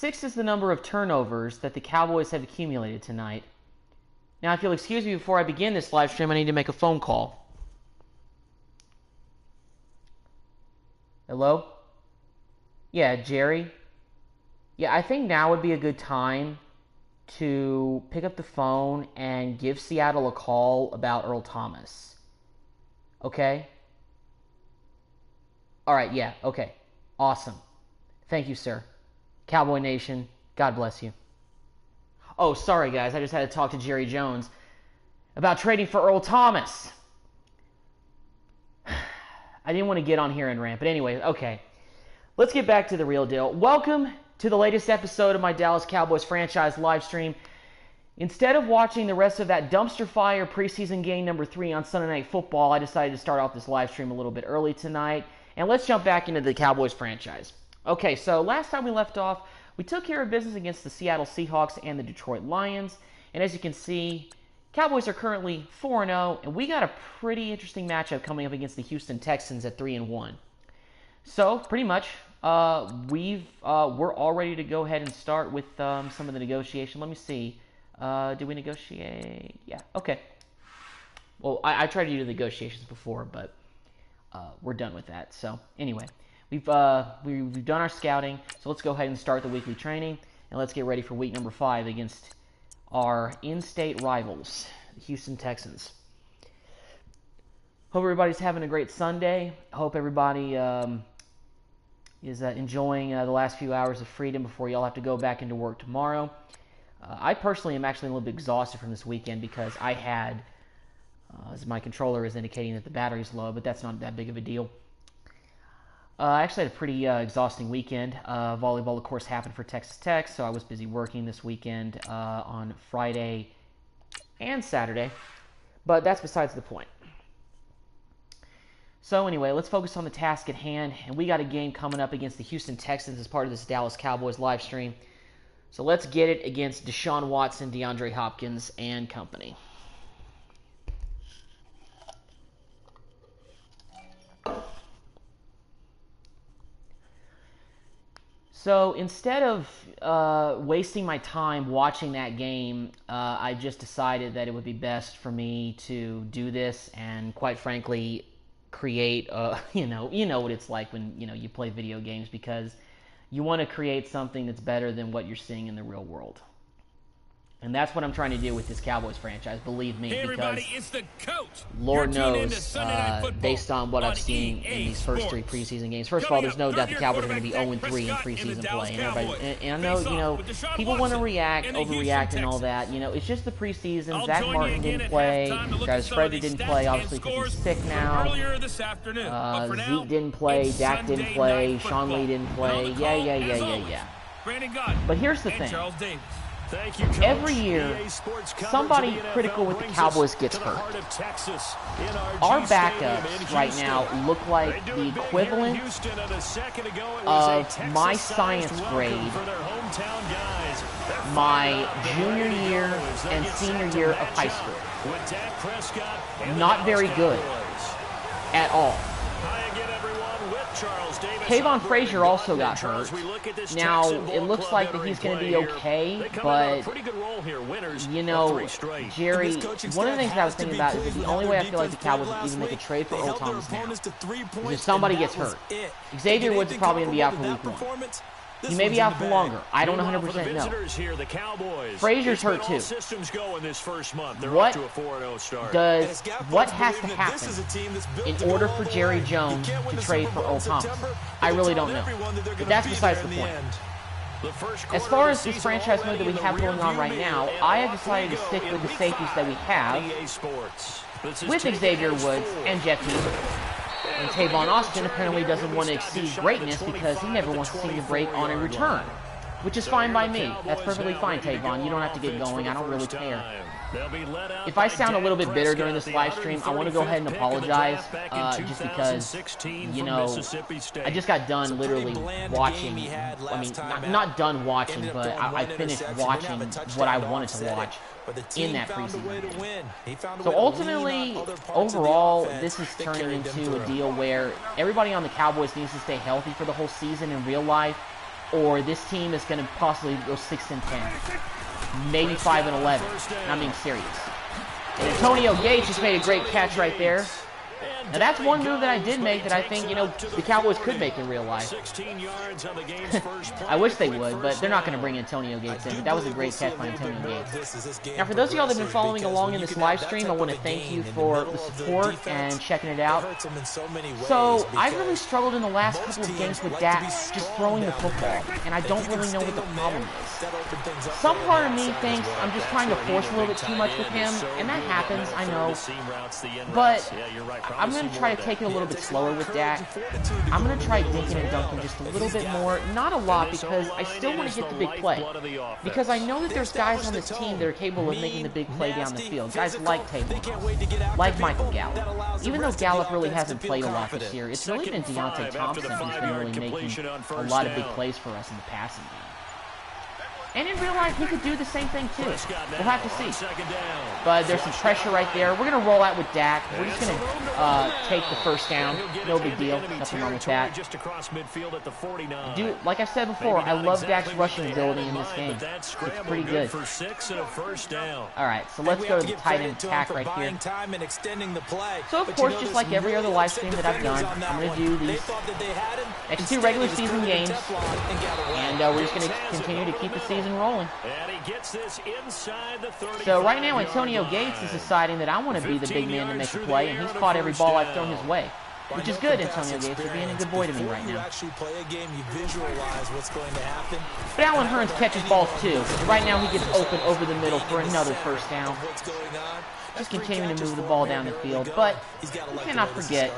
6 is the number of turnovers that the Cowboys have accumulated tonight. Now, if you'll excuse me before I begin this live stream, I need to make a phone call. Hello? Yeah, Jerry? Yeah, I think now would be a good time to pick up the phone and give Seattle a call about Earl Thomas. Okay? Alright, yeah, okay. Awesome. Thank you, sir. Cowboy Nation, God bless you. Oh, sorry, guys. I just had to talk to Jerry Jones about trading for Earl Thomas. I didn't want to get on here and rant, but anyway, okay. Let's get back to the real deal. Welcome to the latest episode of my Dallas Cowboys franchise live stream. Instead of watching the rest of that dumpster fire preseason game number 3 on Sunday Night Football, I decided to start off this live stream a little bit early tonight. And let's jump back into the Cowboys franchise. Okay, so last time we left off, we took care of business against the Seattle Seahawks and the Detroit Lions. And as you can see, Cowboys are currently 4-0, and we got a pretty interesting matchup coming up against the Houston Texans at 3-1. So, pretty much, we're all ready to go ahead and start with some of the negotiation. Let me see. Did we negotiate? Yeah, okay. Well, I tried to do the negotiations before, but we're done with that. So, anyway, we've done our scouting, so let's go ahead and start the weekly training, and let's get ready for week number 5 against our in-state rivals, the Houston Texans. Hope everybody's having a great Sunday. Hope everybody is enjoying the last few hours of freedom before y'all have to go back into work tomorrow. I personally am actually a little bit exhausted from this weekend because I had, as my controller is indicating that the battery's low, but that's not that big of a deal. I actually had a pretty exhausting weekend. Volleyball, of course, happened for Texas Tech, so I was busy working this weekend on Friday and Saturday. But that's besides the point. So anyway, let's focus on the task at hand. And we got a game coming up against the Houston Texans as part of this Dallas Cowboys live stream. So let's get it against Deshaun Watson, DeAndre Hopkins, and company. So instead of wasting my time watching that game, I just decided that it would be best for me to do this and, quite frankly, create you know what it's like when you play video games, because you want to create something that's better than what you're seeing in the real world. And that's what I'm trying to do with this Cowboys franchise, believe me, because it's the coach. Lord knows, based on what I've seen in these first 3 preseason games. First of all, there's no doubt the Cowboys are going to be 0-3 in preseason play. And I know, people want to overreact and all that. It's just the preseason. Zach Martin didn't play. Travis Frederick didn't play, obviously, because he's sick now. Zeke didn't play. Dak didn't play. Sean Lee didn't play. Yeah. But here's the thing. Every year, somebody critical with the Cowboys gets hurt. Our backups right now look like the equivalent of my science grade, my junior year and senior year of high school. Not very good at all. Tavon Frazier also got hurt. Now, it looks like that he's going to be okay, but, Jerry, one of the things I was thinking about is that the only way I feel like the Cowboys would even make a trade for Earl Thomas now is if somebody gets hurt. Xavier Woods is probably going to be out for week 1. He may be out for longer. I don't 100% know. Frazier's hurt too. What has to happen in order for Jerry Jones to trade for Earl Thomas? I really don't know. But that's besides the point. As far as this franchise mode that we have going on right now, I have decided to stick with the safeties that we have with Xavier Woods and Jeff Heath. And Tavon Austin apparently doesn't want to exceed greatness because he never wants to see the break on a return, which is fine by me. That's perfectly fine, Tavon. You don't have to get going. I don't really care. If I sound a little bit bitter during this live stream, I want to go ahead and apologize, just because, I just got done literally watching, not done watching, but I finished watching what I wanted to watch in that preseason. So ultimately, overall, this is turning into a deal where everybody on the Cowboys needs to stay healthy for the whole season in real life. or this team is going to possibly go 6-10, maybe 5-11. And I'm being serious. And Antonio Gates just made a great catch right there. Now that's one move that I did make that I think, you know, the Cowboys could make in real life. I wish they would, but they're not going to bring Antonio Gates in. But that was a great catch by Antonio Gates. Now for those of y'all that have been following along in this live stream, I want to thank you for the support and checking it out. So I've really struggled in the last couple of games with Dak just throwing the football, and I don't really know what the problem is. Some part of me thinks I'm just trying to force a little bit too much with him, and that happens, I know. But I'm going to try to take it a little bit slower with Dak. I'm going to try dinking and dunking just a little bit more. Not a lot, because I still want to get the big play. Because I know that there's guys on this team that are capable of making the big play down the field. Guys like Tavon, like Michael Gallup. Even though Gallup really hasn't played a lot this year, it's really been Deontay Thompson who's been really making a lot of big plays for us in the passing game. And in real life, he could do the same thing too. We'll have to see. But there's some pressure right there. We're going to roll out with Dak. We're just going to take the first down. No big deal. Nothing wrong with that. Dude, like I said before, I love Dak's rushing ability in this game. It's pretty good. Alright, so let's go to the tight end attack right here. So of course, just like every other live stream that I've done, I'm going to do these next 2 regular season games. And we're just going to continue to keep the season rolling. So right now Antonio Gates is deciding that I want to be the big man to make a play, and he's caught every ball I've thrown his way. Which is good, Antonio Gates. You're being a good boy to me right now. But Allen Hurns catches balls too. And right now he gets open over the middle for another first down. Just continuing to move the ball down the field. But we cannot forget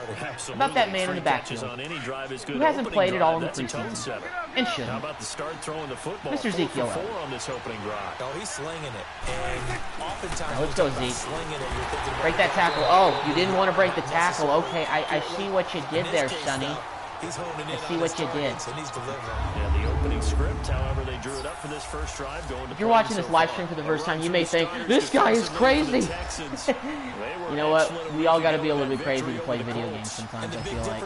about that man in the backfield who hasn't played at all in the preseason. And shouldn't. Mr. Ezekiel. Now let's go, Zeke. Break that tackle. Oh, you didn't want to break the tackle. Okay, I see what you did there, Sonny. I see what you did. If you're watching this live stream for the first time, you may think, this guy is crazy. You know what? We all got to be a little bit crazy to play video games sometimes, I feel like.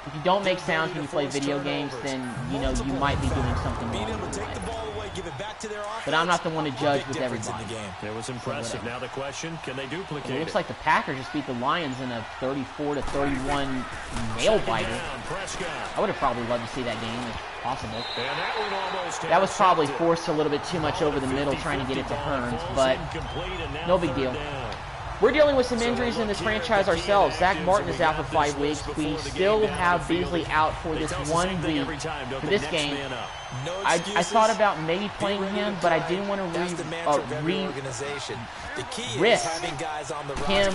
If you don't make sounds when you play video games, then, you know, you might be doing something wrong in life. But I'm not the one to judge with everybody. It was impressive. Now the question, can they duplicate it? Looks like the Packers just beat the Lions in a 34-31 nail biter. I would have probably loved to see that game if possible. That was probably forced a little bit too much over the middle trying to get it to Hurns, but no big deal. We're dealing with some injuries in this franchise ourselves. Zach Martin is out for 5 weeks. We still have Beasley out for this 1 week for this game. I thought about maybe playing him, but I didn't want to risk him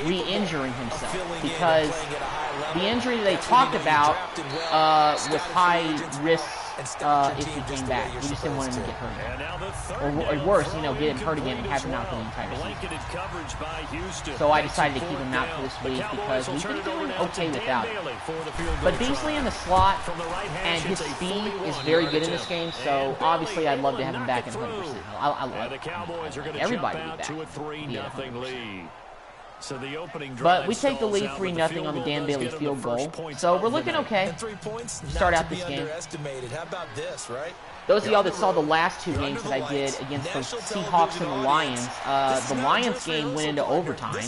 re-injuring himself, because the injury they talked about was high risk if he came back. We just didn't want him to get hurt. Or worse, you know, get him hurt again and have him out for the entire season. So I decided to keep him out for this week because we've been doing okay without him. But Beasley in the slot and his speed is very good in this game, so obviously I'd love to have him back at 100%. I love everybody to be back. But we take the lead 3-0 on the Dan Bailey field goal. So we're looking okay to start out this game. Those of y'all that saw the last 2 games that I did against the Seahawks and the Lions game went into overtime,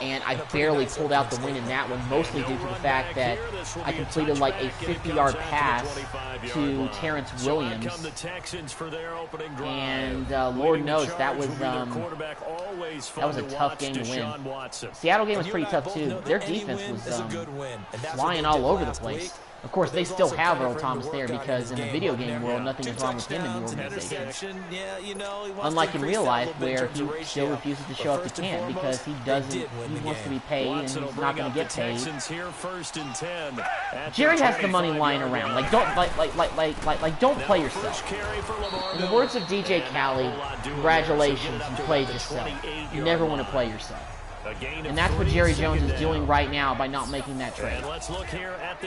and I barely pulled out the win in that one, mostly due to the fact that I completed like a 50-yard pass to Terrence Williams, and Lord knows that was a tough game to win. Seattle game was pretty tough too. Their defense was flying all over the place. Of course, they still have Earl Thomas there because in the video game world, nothing is wrong with him in the organization. Unlike in real life, where he still refuses to show up to camp because he wants to be paid and he's not going to get paid. Jerry has the money lying around. Don't play yourself. In the words of DJ Khaled, congratulations, you played yourself. You never want to play yourself. And that's what Jerry Jones is doing right now by not making that trade.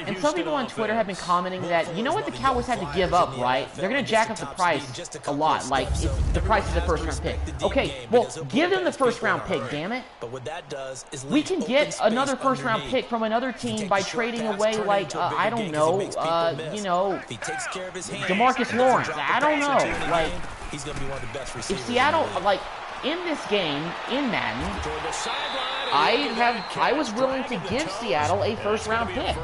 And some people on Twitter have been commenting that, you know what the Cowboys had to give up, right? They're going to jack up the price a lot. Like, the price is a first-round pick. Okay, well, give them the first-round pick, damn it. We can get another first-round pick from another team by trading away, like, I don't know, DeMarcus Lawrence. I don't know. Like, if Seattle, like, in this game, in Madden, I was willing to give Seattle a first-round pick.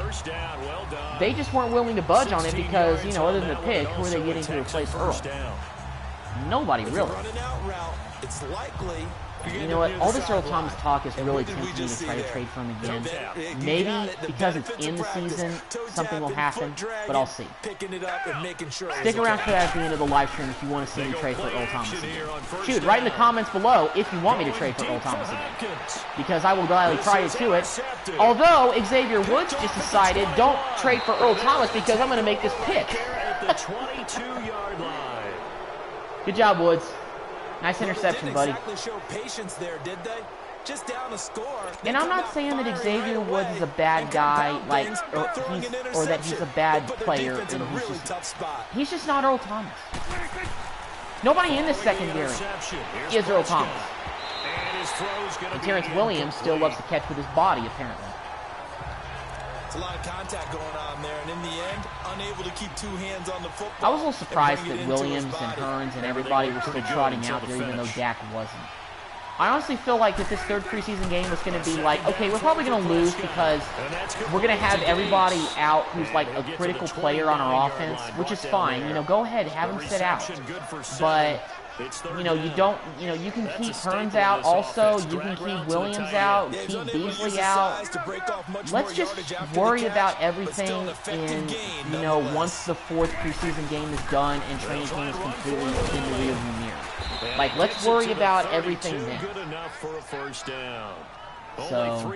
They just weren't willing to budge on it because, you know, other than the pick, who are they getting to replace Earl? Nobody, really. You know what? All this Earl Thomas talk is really tempting me to try to trade for him again. Maybe because it's in the season, something will happen, but I'll see. Stick around for that at the end of the live stream if you want to see me trade for Earl Thomas again. Shoot, write in the comments below if you want me to trade for Earl Thomas again, because I will gladly try to do it. Although Xavier Woods just decided, don't trade for Earl Thomas because I'm going to make this pick. Good job, Woods. Nice interception, buddy. And I'm not saying that Xavier Woods is a bad guy, like, or that he's a bad player. And he's just not Earl Thomas. Nobody in this secondary is Earl Thomas. And Terrence Williams still loves to catch with his body, apparently. It's a lot of contact going on there, and in the end, unable to keep two hands on the football. I was a little surprised that Williams and Hearns and everybody were still trotting out there, even though Dak wasn't. I honestly feel like that this third preseason game was going to be like, okay, we're probably going to lose because we're going to have everybody out who's like a critical player on our offense, which is fine. You know, go ahead, have them sit out. But you know, you can keep Hearns out also. You can keep Williams out, keep Beasley out. Let's just worry about everything in, you know, once the fourth preseason game is done and training camp is completely in the rearview mirror. Like, let's worry about everything then. So,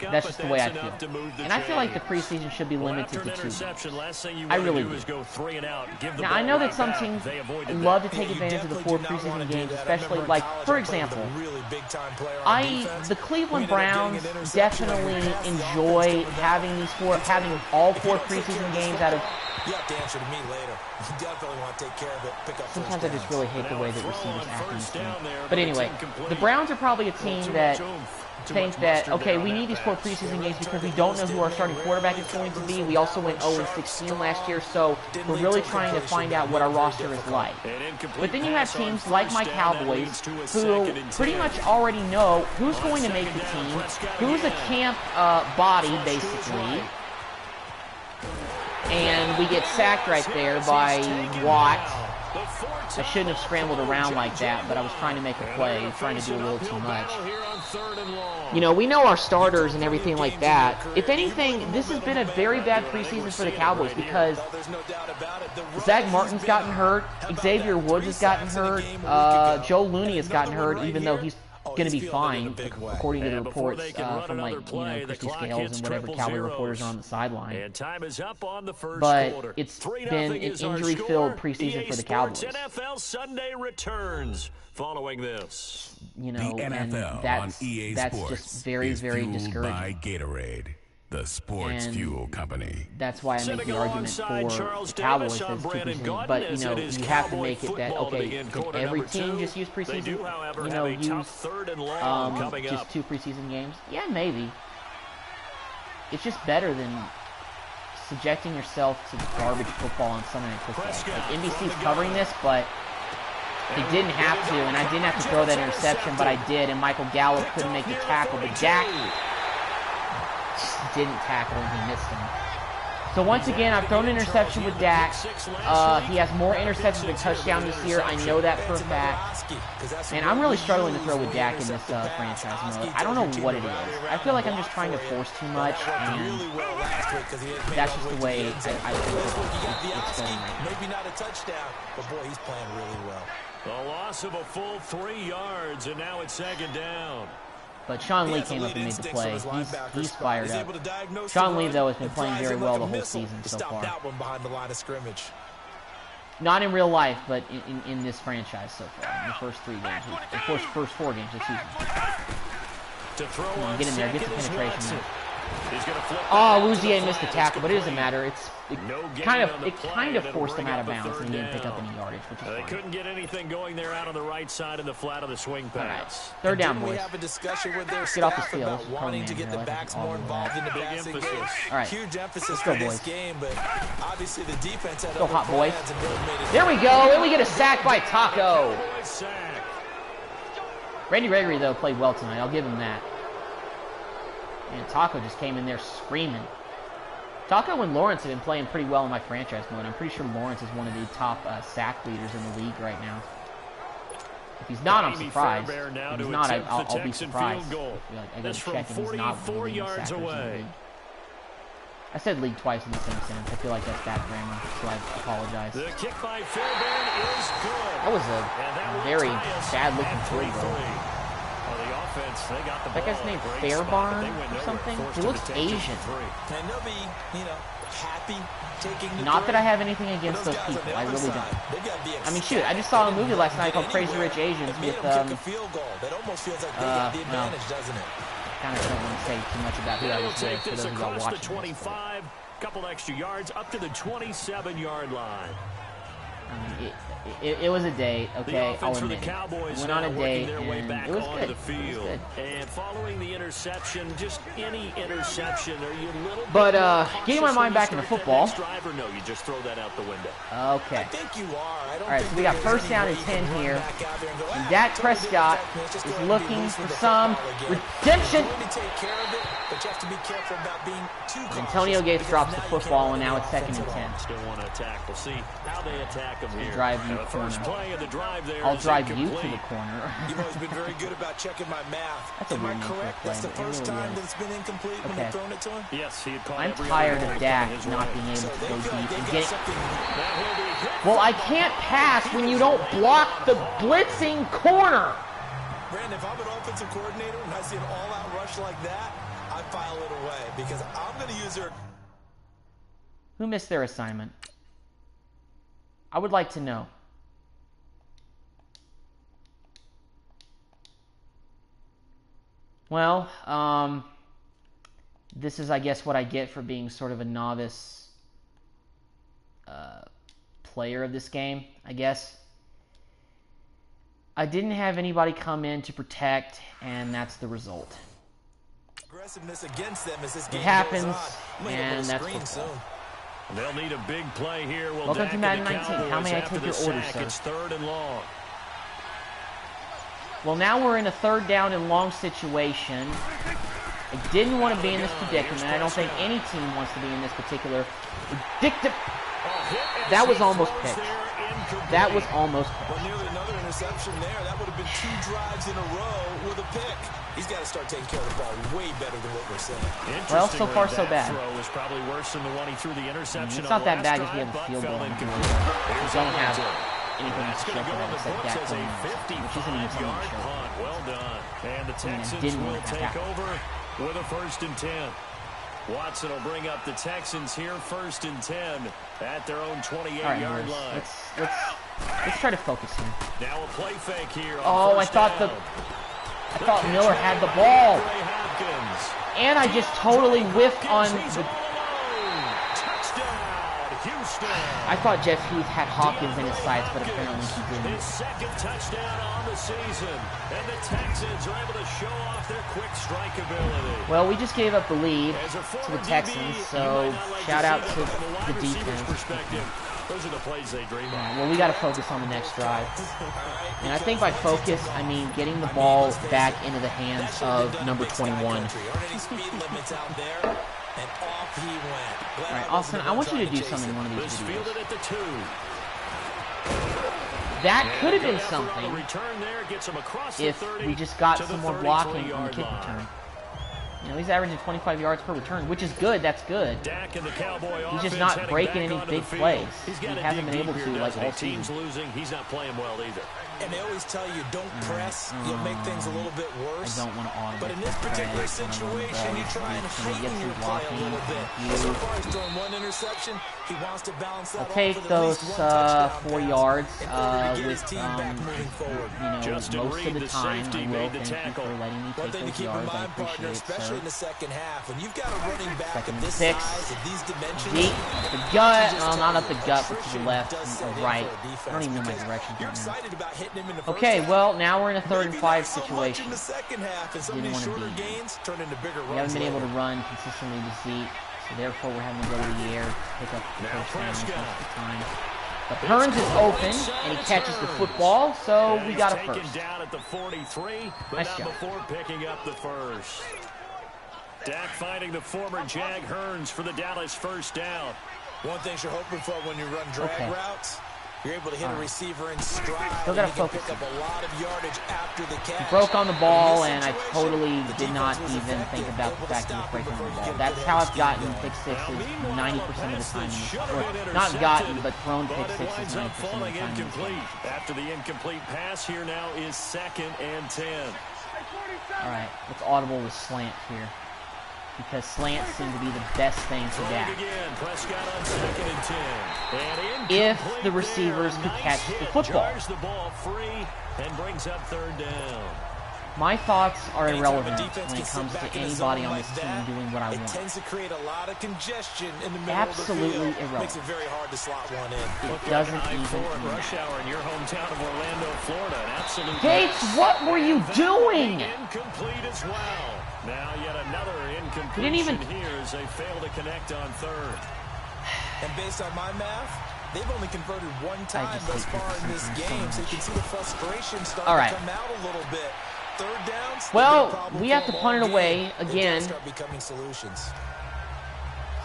that's just the way I feel. And I feel like the preseason should be limited to 2 games. I really do. Now, I know that some teams love to take advantage of the 4 preseason games, especially, like, for example, the Cleveland Browns definitely enjoy having all 4 preseason games out of. You have to answer to me later. You definitely want to take care of it. Pick up Sometimes I just really hate the way that receivers act in this game. But anyway, the Browns are probably a team that think that, okay, we need these 4 preseason games because we don't know who our starting quarterback is going to be. We also went 0-16 last year, so we're really trying to find out what our roster is like. But then you have teams like my Cowboys who pretty much already know who's going to make the team, who's a camp body, basically. And we get sacked right there by Watt. I shouldn't have scrambled around like that, but I was trying to make a play, trying to do a little too much. You know, we know our starters and everything like that. If anything, this has been a very bad preseason for the Cowboys because Zach Martin's gotten hurt, Xavier Woods has gotten hurt, Joe Looney has gotten hurt, even though he's going to be fine, according to the reports from, like, you know, Christy Scales and whatever Cowboy reporters are on the sideline. But it's been an injury-filled preseason for the Cowboys. NFL Sunday returns following this. You know, and that's just very, very discouraging. By Gatorade, the sports fuel company. That's why I make the argument for the Cowboys as 2 preseason. But, you know, you have to make it that, okay, can every team just use preseason? You know, use just 2 preseason games? Yeah, maybe. It's just better than subjecting yourself to garbage football on Sunday Night Football. Like, NBC's covering this, but they didn't have to, and I didn't have to throw that interception, but I did, and Michael Gallup couldn't make the tackle, but Dak didn't tackle and he missed him. So once again, I've thrown an interception with Dak. He has more interceptions than touchdowns this year. I know that for a fact. And I'm really struggling to throw with Dak in this franchise mode. I don't know what it is. I feel like I'm just trying to force too much, and that's just the way I think it's going right now. Maybe not a touchdown, but boy, he's playing really well. A loss of a full 3 yards, and now it's 2nd down. But Sean Lee came up and made the play. He's fired up. Sean Lee, though, has been playing very well the whole season so far. Not in real life, but in this franchise so far. In the first 3 games. The first 4 games of the season. To throw Come on, on get in there. Get the second is penetration Watson. there. He's going to flip Oh, that Louisiana to the missed the flat. tackle, but it doesn't It's matter. no gain Kind on of the play. forced It'll him bring out up of a bounds, third and he didn't pick up down. any yardage, which is They fine. couldn't get anything going there out on the right side of the flat of the swing All right, pass. third down, Didn't we boys. have a discussion with their Get off the staff field. about This is pro wanting man to get here. the Let's backs all more do involved that. in the Big passing emphasis. game? All right. Huge emphasis Let's for go, this boys. game, but obviously the defense had Go other hot, boys. plans and really made it. There we go. And we get a sack by Taco. Cowboys sack. Randy Gregory, though, played well tonight. I'll give him that. And Taco just came in there screaming. Taco and Lawrence have been playing pretty well in my franchise mode. I'm pretty sure Lawrence is one of the top sack leaders in the league right now. If he's not, I'm surprised. If he's not, I'll be surprised. I gotta check and he's not one of the leading sackers in the league. I said league twice in the same sentence. I feel like that's bad grammar, so I apologize. The kick by Fairbairn is good. That was a very bad-looking field goal. Well, the offense, they got the ball. That guy's named Great spot, but Fairbarn they went or nowhere. something? Forced He to looks detention Asian. for 3. And they'll be, happy taking the Not that I three. have anything against Those those guys on people. the I other really side, don't. they've got to be I mean, shoot, I just saw a movie last night called Crazy anywhere Rich Asians and made with, them kick a field goal. That almost feels like they got the well, advantage, doesn't it? kind of don't want to say too much about who I They'll was take with for this those of y'all across the watching this. 25, couple extra yards up to the 27-yard line. It was a date, okay? The I'll offense for the admit it. Cowboys Went on a now date, working their way and back it was onto good. the It was field. good. And following the interception, just any interception, are you a little bit But, more getting my cautious mind when you back into start that football. next drive, or no, you just throw that out the window? Okay. I think you are. I don't All right, think so we got there's first any down way and you 10 can run here. back out there and go, And "Ah, Dak totally Prescott didn't affect me. Let's just is go ahead and be looking loose with for the some football again." redemption. He's going to take care of it, but you have to be careful about being too cautious. Antonio Gates because drops the now you football, can't and now run it's the second and offense at 10. all. Still want to attack. We'll see how they attack them here. Drive you The first corner. play of the drive there I'll is drive you to incomplete. the corner. You've always been very good about checking my math. That's a Am I weird name for a correct? play, That's the but it first really time is. that it's been incomplete when Okay. they've thrown it to him? Yes, he had caught I'm every tired other of ball Dak coming his not way. being able So to they go feel like deep they've and got get. something. Now he'll be hit Well, for I the can't ball. pass when you don't block the blitzing corner. Brandon, if I'm an offensive coordinator and I see an all-out rush like that, I file it away because I'm going to use their... Who missed their assignment? I would like to know. Well, this is, I guess, what I get for being sort of a novice player of this game, I guess. I didn't have anybody come in to protect, and that's the result. aggressiveness against them as this It game happens, goes on. and that's screen football. soon. They'll need a big play here. Will Welcome Dak to and Madden the 19. How Cowboys may I after take your the order, sack, sir? It's 3rd and long. Well, now we're in a third down and long situation. I didn't want to be in this predicament. I don't think any team wants to be in this particular predicament. That was almost picked. That was almost Well, picked. nearly another interception there. That would have been 2 drives in a row with a pick. He's got to start taking care of the ball way better than what we're seeing. Well, so far, so That bad. throw was probably worse than the one he threw the interception It's not on that bad last if you have a drive, field but goal fell and incomplete. we Here's don't have Hamilton. anything That's to going show to go for on that the except books Dak as a Prescott, which isn't even something to 55-yard show for. punt. Well done. And the Texans didn't will want to take happen. over with a 1st and 10. Watson will bring up the Texans here 1st and 10 at their own 28-yard All line. right, let's try to focus here. Now a play fake here on Oh, I first thought down. Miller had the ball, Ray Hopkins. and I just totally whiffed on He's the. all alone. Touchdown, Houston. I thought Jeff Heath had Hopkins in his sights, but apparently he didn't. His 2nd touchdown on the season, and the Texans are able to show off their quick strike ability. Well, we just gave up the lead As a to former the Texans, DB, you so might not like shout out see to that, but from a wide the receiver's defense. perspective, those are the plays they dream of. Well, we got to focus on the next drive. And I think by focus, I mean getting the ball back into the hands of number 21. All right, Austin, I want you to do something in one of these This videos. fielded at the 2. That could have been Good effort on the something return there, gets him across the if 30 we just got to the some more blocking on the 33-yard kick line. return. You know, he's averaging 25 yards per return, which is good. That's good. Dak and the Cowboy He's just offense not heading breaking back any onto big the field. plays. He's He got hasn't been able to like all Team's season. losing, he's not playing well either. And they always tell you, don't press. You'll make things a little bit I worse. don't want to audible. But in this particular situation, you try and heighten your play a little bit. So far, he's thrown 1 interception. He wants to balance that I'll take those 4 yards with, you know, Justin most Reed, of the the time. safety, I will. made the Thank you tackle. for letting me One take thing to those keep in yards. I mind, partner, appreciate it, especially in sir. the second half, when you've got a running back Second of and this 6. size, of these dimensions, Deep, the gut. Well, not up the gut, but to the left or right. I don't even know my directions you're right now. excited about hitting him in the Okay, first well, now we're in a half. 3rd and 5 Maybe not so much situation. in the second half, and some of Didn't these want to shorter be in. gains turn into bigger We haven't runs been able later. to run consistently to Zeke, so therefore we're having to go to the air, pick up the first down most of the time. But Hearns is open, and he catches the football, so we got a first. Down at the 43, but Nice not job. before picking up the first. Dak finding the former Jag Hearns for the Dallas first down. One thing you're hoping for when you run drag routes, you're able to hit a receiver in stride. Still gotta and you can focus pick up a lot of yardage after the catch. Broke on the ball, and I totally did not even think about the fact that he was breaking on the ball. That's how I've gotten pick sixes 90% of the time. Or not gotten, but thrown pick sixes 90% of the time. Incomplete. After the incomplete pass, here now is 2nd and 10. All right, let's audible with slant here, because slants seem to be the best thing for Dak. Prescott on 2nd and 10. And If the receivers could catch the football. Jars the ball free and brings up 3rd down. My thoughts are irrelevant Anytime a defense when it can sit comes to back in a anybody zone on like this team that, doing what I it want. tends to create a lot of congestion in the middle Absolutely of the field. irrelevant. Makes it very hard to slot one in. It doesn't even Rush matter. hour in your hometown of Orlando, Florida. An absolute Gates, what were you doing? incomplete as well. Now yet another incompletion didn't even- here as they fail to connect on 3rd. And based on my math, they've only converted one time just thus hate far people in this sometimes so game, so you much. can see the frustration starting All right. to come out a little bit. 3rd downs, Well, they've been a problem we for have to them punt all it away game. They've got to again. start becoming solutions.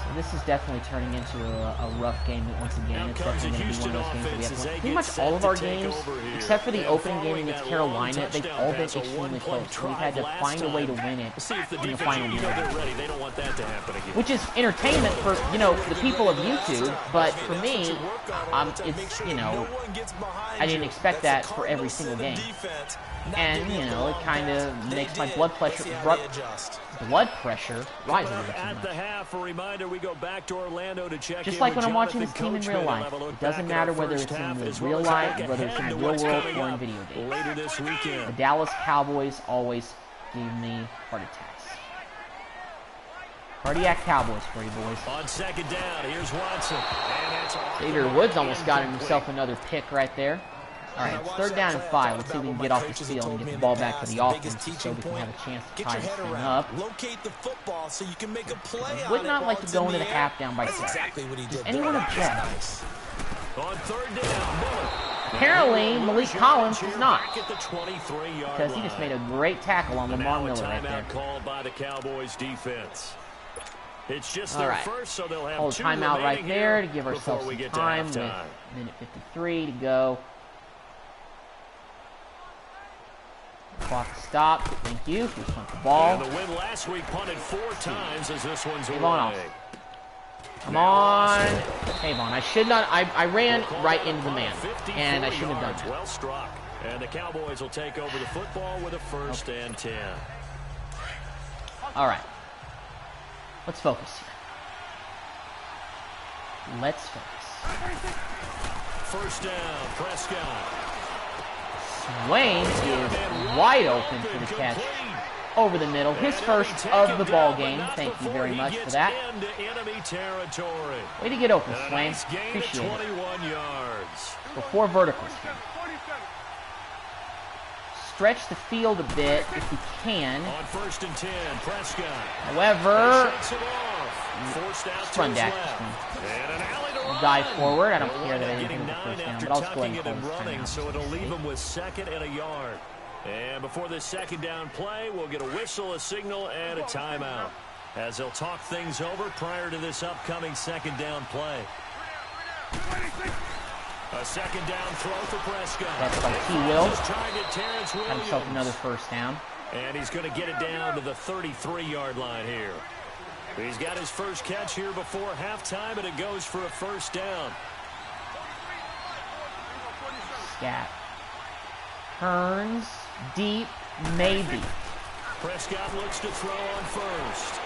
So this is definitely turning into a rough game once again. It's definitely going to be one of those games that we have to win. Pretty much all of our games, except for the opening game against Carolina, they've all been extremely close. We've had to find a way to win it in the final minute. They don't want that to happen again. Which is entertainment for, you know, the people of YouTube, but for me, it's, you know, I didn't expect that for every single game. And, you know, it kind of makes my blood pressure rise a little too At the much. half, a reminder, we go back to Orlando to check Just in like with when I'm watching this Jonathan team in real Coachman. life. We'll have a look It doesn't back at matter our whether first it's in half the as well real as life, look whether it's in ahead the to real what's world coming or in up video games. later this The weekend. Dallas Cowboys always give me heart attacks. Cardiac Cowboys for you, boys. On 2nd down, here's Watson. And that's off the Xavier mark, Woods almost got incomplete. himself another pick right there. All right, it's 3rd down and 5. Let's see if we can get off this field and get the ball back to the offense so we can have a chance to tie this thing up. Locate the football so you can make a play I would not like to go into the half down by 7. Exactly what he did. Does anyone object? Nice. On 3rd down, Miller. Apparently, Malik Collins is not, Back at the 23-yard because he just made a great tackle on Lamar Miller right there. Timeout called by the Cowboys defense. It's just All their right. first, so they'll have Hold two timeout right remaining there here to give before ourselves we some get to time with halftime. minute 53 to go. Clock stopped. Thank you. We punt the ball. And the win last week punted 4 times as this one's away. Vaughn off. Come on. Hey, Vaughn, I should not. I ran right into the man, and I shouldn't have done that. Well struck. And the Cowboys will take over the football with a 1st and 10. All right. Let's focus here. Let's focus. 1st down, Prescott. Swain is wide open for the catch over the middle. His first of the ball game. Thank you very much for that. Way to get open, Swain. Appreciate it. 21 yards. Before verticals here. Stretch the field a bit if you can. On 1st and 10, Prescott. However, Shuts it off. Forced out just to run his Dak. left. And an alley to run. Dive forward. I don't care that I didn't Getting hit the 9 first down, after but I'll just go tucking ahead it and and call this running, timeout. so it'll leave him with 2nd and a yard. And before this 2nd down play, we'll get a whistle, a signal, and a timeout, as they'll talk things over prior to this upcoming 2nd down play. A 2nd down throw for Prescott. That's by T. Will. Just trying to Terrence Got himself Williams. another first down. And he's going to get it down to the 33-yard line here. He's got his first catch here before halftime, and it goes for a 1st down. Scat. Hearns. Deep. Maybe. Prescott looks to throw on 1st.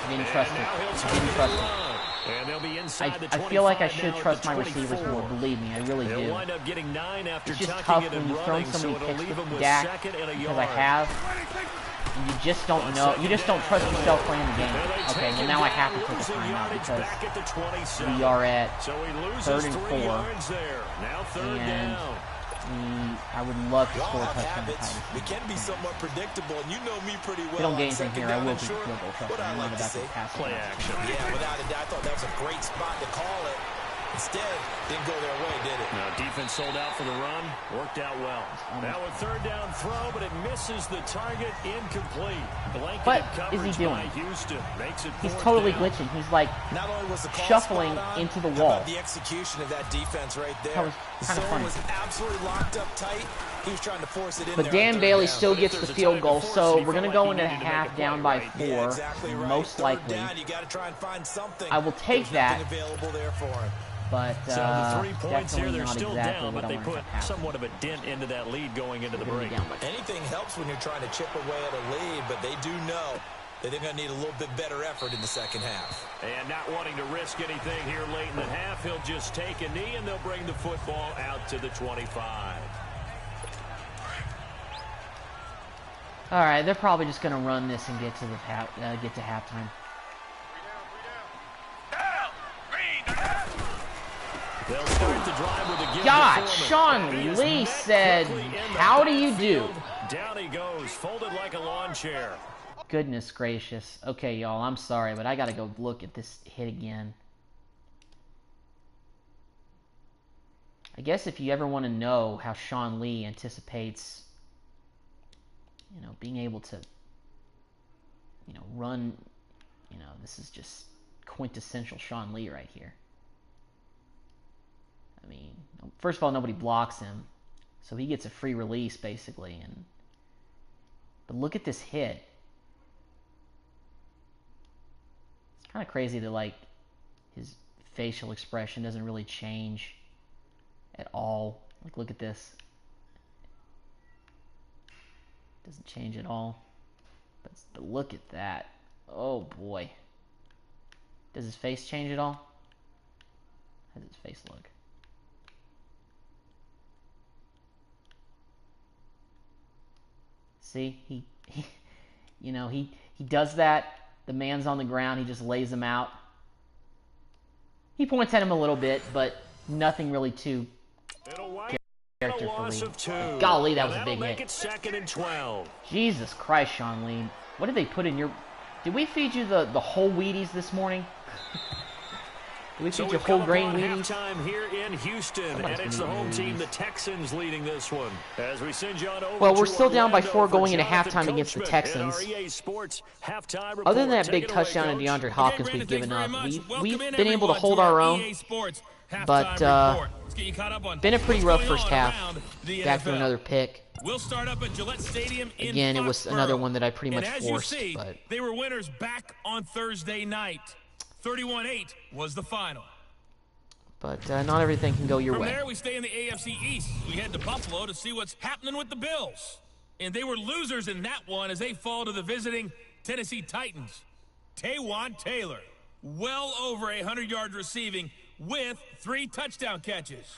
I didn't trust And now he'll it. I take didn't it trust and it. run. And they'll be inside the 25 I feel like I should now trust at the my receivers 24. more. Believe me, I really do. He'll wind up getting 9 after It's just tucking tough it when and you've thrown running, so so many it'll picks leave him with with Dak, 2nd and a because yard. I have. And you just don't know. You just don't trust yourself playing the game. Okay, well now I have to take a timeout because we are at 3rd and 4. Now 3rd And down. I would love to score a Have touchdown. habits. We can be somewhat predictable, and you know me pretty well. If we don't get On anything second here, I down will and be short, field goal. Trust what me, I I'm like not to about to say, pass. play action. Yeah, without a doubt, I thought that was a great spot to call it. Instead, didn't go their way, did it? Now defense sold out for the run. Worked out well. Now a 3rd down throw, but it misses the target. Incomplete. What Blanketed is he coverage by doing? Houston. Makes it He's 4th totally down. glitching. He's like Not only was the call shuffling spot on, into the how wall. about the execution of that defense right there? That was The kinda zone funny. was absolutely locked up tight. He was trying to force it in But there on Dan 3rd Bailey down. still But if gets the there's a field time goal, to force so it, he we're going to felt go like he into needed to make a half play, down by right? 4, Yeah, exactly right. most 3rd likely. down, you got to try and find something. I will take There's nothing that. available there for him. But So the 3 points here, definitely they're not still exactly down, what but I they wanted put to happen. somewhat of a dent into that lead going into the We're gonna break. be down by 4. Anything helps when you're trying to chip away at a lead, but they do know that they're going to need a little bit better effort in the second half. And not wanting to risk anything here late in the half, he'll just take a knee, and they'll bring the football out to the 25. All right, they're probably just going to run this and get to halftime. They'll start the drive with a give God, to Foreman. Sean And he is Lee met said, quickly in the "How do you do?" backfield. Down he goes, folded like a lawn chair. Goodness gracious. Okay, y'all, I'm sorry, but I got to go look at this hit again. I guess if you ever want to know how Sean Lee anticipates, being able to, run, this is just quintessential Sean Lee right here. I mean, first of all, nobody blocks him, so he gets a free release basically. But look at this hit. It's kind of crazy that his facial expression doesn't really change at all. Look at this. Doesn't change at all. But look at that. Oh boy. Does his face change at all? How does his face look? See, he does that. The man's on the ground. He just lays him out. He points at him a little bit, but nothing really too character for Lee. Golly, that was a big hit. It 2nd and 12. Jesus Christ, Sean Lee. What did they put in your... Did we feed you the whole Wheaties this morning? Did we feed you whole grain Wheaties? Halftime here in Houston, Somebody's and it's gonna the home eat team, Wheaties. the Texans, leading this one. As we send you on over Well, we're to still down by Orlando 4 for going into Jonathan halftime against the Coachman Texans. at our EA Sports halftime report. Other than that Take big it away, touchdown in Coach. DeAndre Hopkins Okay, we've Brandon, given thanks up, very much. we've Welcome been able to everyone hold our our own. EA Sports But, halftime report. Let's get you caught up on Been a pretty what's rough going first on half. around the Back to NFL. another pick. We'll start up at Gillette Stadium in Again, it was Foxborough. another one that I pretty much And as forced. you see, But they were winners back on Thursday night. 31-8 was the final. not everything can go your From way. there, we stay in the AFC East. We head to Buffalo to see what's happening with the Bills. And they were losers in that one as they fall to the visiting Tennessee Titans. Taywan Taylor, well over 100 yards receiving with 3 touchdown catches.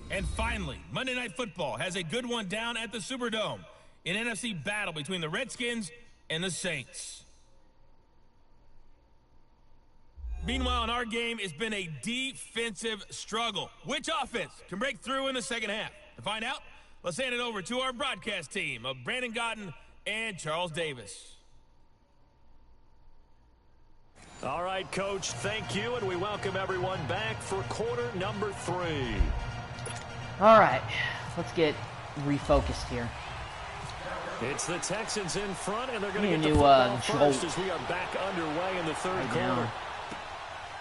And finally, Monday Night Football has a good one down at the Superdome. An NFC battle between the Redskins and the Saints. Meanwhile, in our game, it's been a defensive struggle. Which offense can break through in the second half? To find out, let's hand it over to our broadcast team of Brandon Gotten and Charles Davis. All right, Coach, thank you, and we welcome everyone back for quarter number 3. All right, let's get refocused here. It's the Texans in front, and they're going to Need get a the new, football jolt. first as we are back underway in the third Right quarter. now.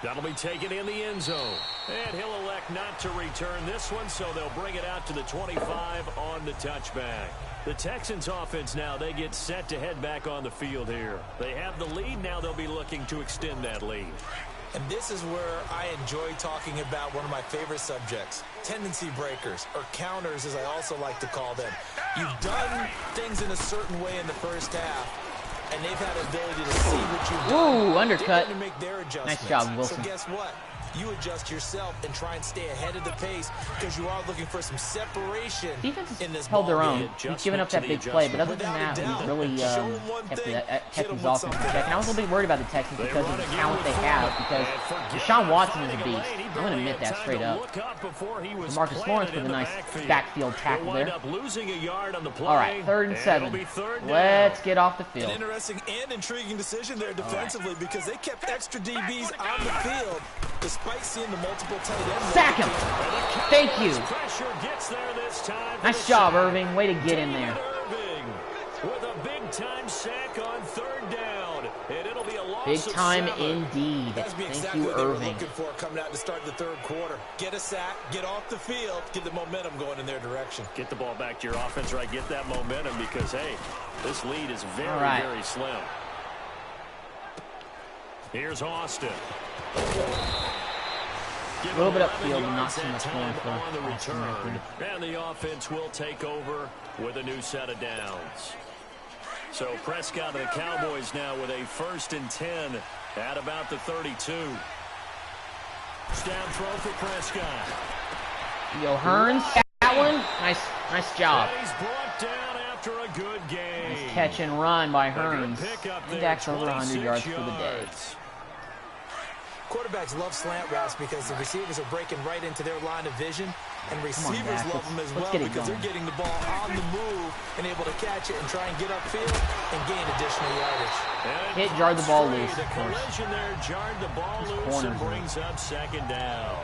That'll be taken in the end zone. And he'll elect not to return this one, so they'll bring it out to the 25 on the touchback. The Texans offense now, they get set to head back on the field here. They have the lead. Now they'll be looking to extend that lead. And this is where I enjoy talking about one of my favorite subjects, tendency breakers, or counters as I also like to call them. You've done things in a certain way in the first half. and they've had the ability to see what you've Ooh, done. undercut. To make their Nice job, Wilson. So guess what? You adjust yourself and try and stay ahead of the pace because you are looking for some separation Defense in this held their ball own. game. He's given up that big play, but other than that, we really kept his offense in check. And I was a little bit worried about the Texans because of the talent they have, because Deshaun Watson is a beast. I'm going to admit that straight up. Marcus Lawrence with a nice backfield tackle there. All right, 3rd and 7. Let's get off the field. An interesting and intriguing decision there defensively because they kept extra DBs on the field despite seeing the multiple tight ends. Sack him! Thank you. Nice job, Irving. Way to get in there. With a big-time sack on 3rd down, and it'll be a loss Big time of 7. indeed. Thank you, Irving. Looking for coming out to start the 3rd quarter. Get a sack, get off the field, get the momentum going in their direction. Get the ball back to your offense, right? Get that momentum because, hey, this lead is very, very slim. Here's Austin. A little bit upfield, but not too much going for on the return. And the offense will take over with a new set of downs. So Prescott and the Cowboys now with a 1st and 10 at about the 32. Down throw for Prescott. Yo, Hearns, that one. Nice job. He's brought down after a good game. Nice catch and run by Hearns. And Dak's over 100 yards for the day. Quarterbacks love slant routes because the receivers are breaking right into their line of vision, and receivers love them as well because they're getting the ball on the move and able to catch it and try and get upfield and gain additional yardage. Hit, jarred the ball loose. The collision there jarred the ball loose and brings up 2nd down.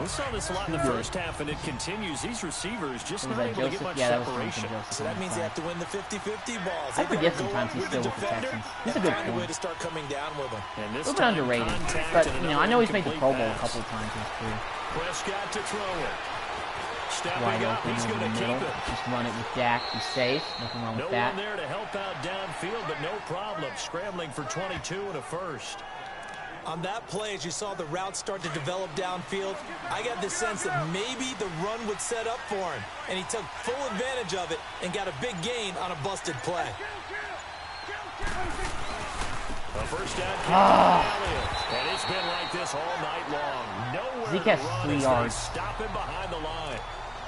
We saw this a lot in the first half, and it continues. These receivers just not able to get much separation. So that means they have to win the 50-50 balls. I forget sometimes he's still with the Texans. He's a good player. To start coming down with him. A little bit underrated, but I know he's made the Pro Bowl a couple of times in his career. Prescott to throw it. Wide open over the middle. Just run it with Dak. Be safe. Nothing wrong with that. No one there to help out downfield, but no problem. Scrambling for 22 and a 1st. On that play, as you saw the route start to develop downfield, I got the sense that maybe the run would set up for him, and he took full advantage of it and got a big gain on a busted play. A 1st down, and it's been like this all night long. Nowhere Zeke has 3 yards. Stop him behind the line.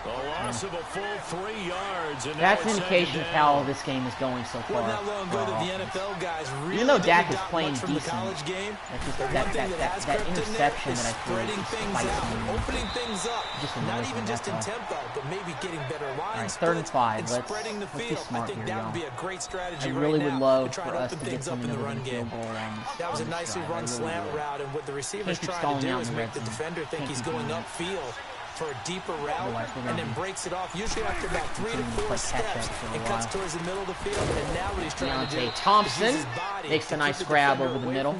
A loss of a full 3 yards. And that's an indication of how this game is going so far. Not long ago that the NFL guys really even though Dak is playing from decent, the college game, that interception that I threw is opening things up, just not even just in tempo, but maybe getting better line splits 3rd and 5. and spreading the field. Let's be smart I think here, that would y'all. be a great strategy I really would love to for us to get something in the over run the game. field goal on That was a nicely run slant route, and what the receiver's trying to do is make the defender think he's going upfield for a deeper route, and then breaks it off, usually after about 3 to 4 steps, and cuts towards the middle of the field, and now what he's trying to do Thompson is use his body makes a to nice keep grab the over the middle.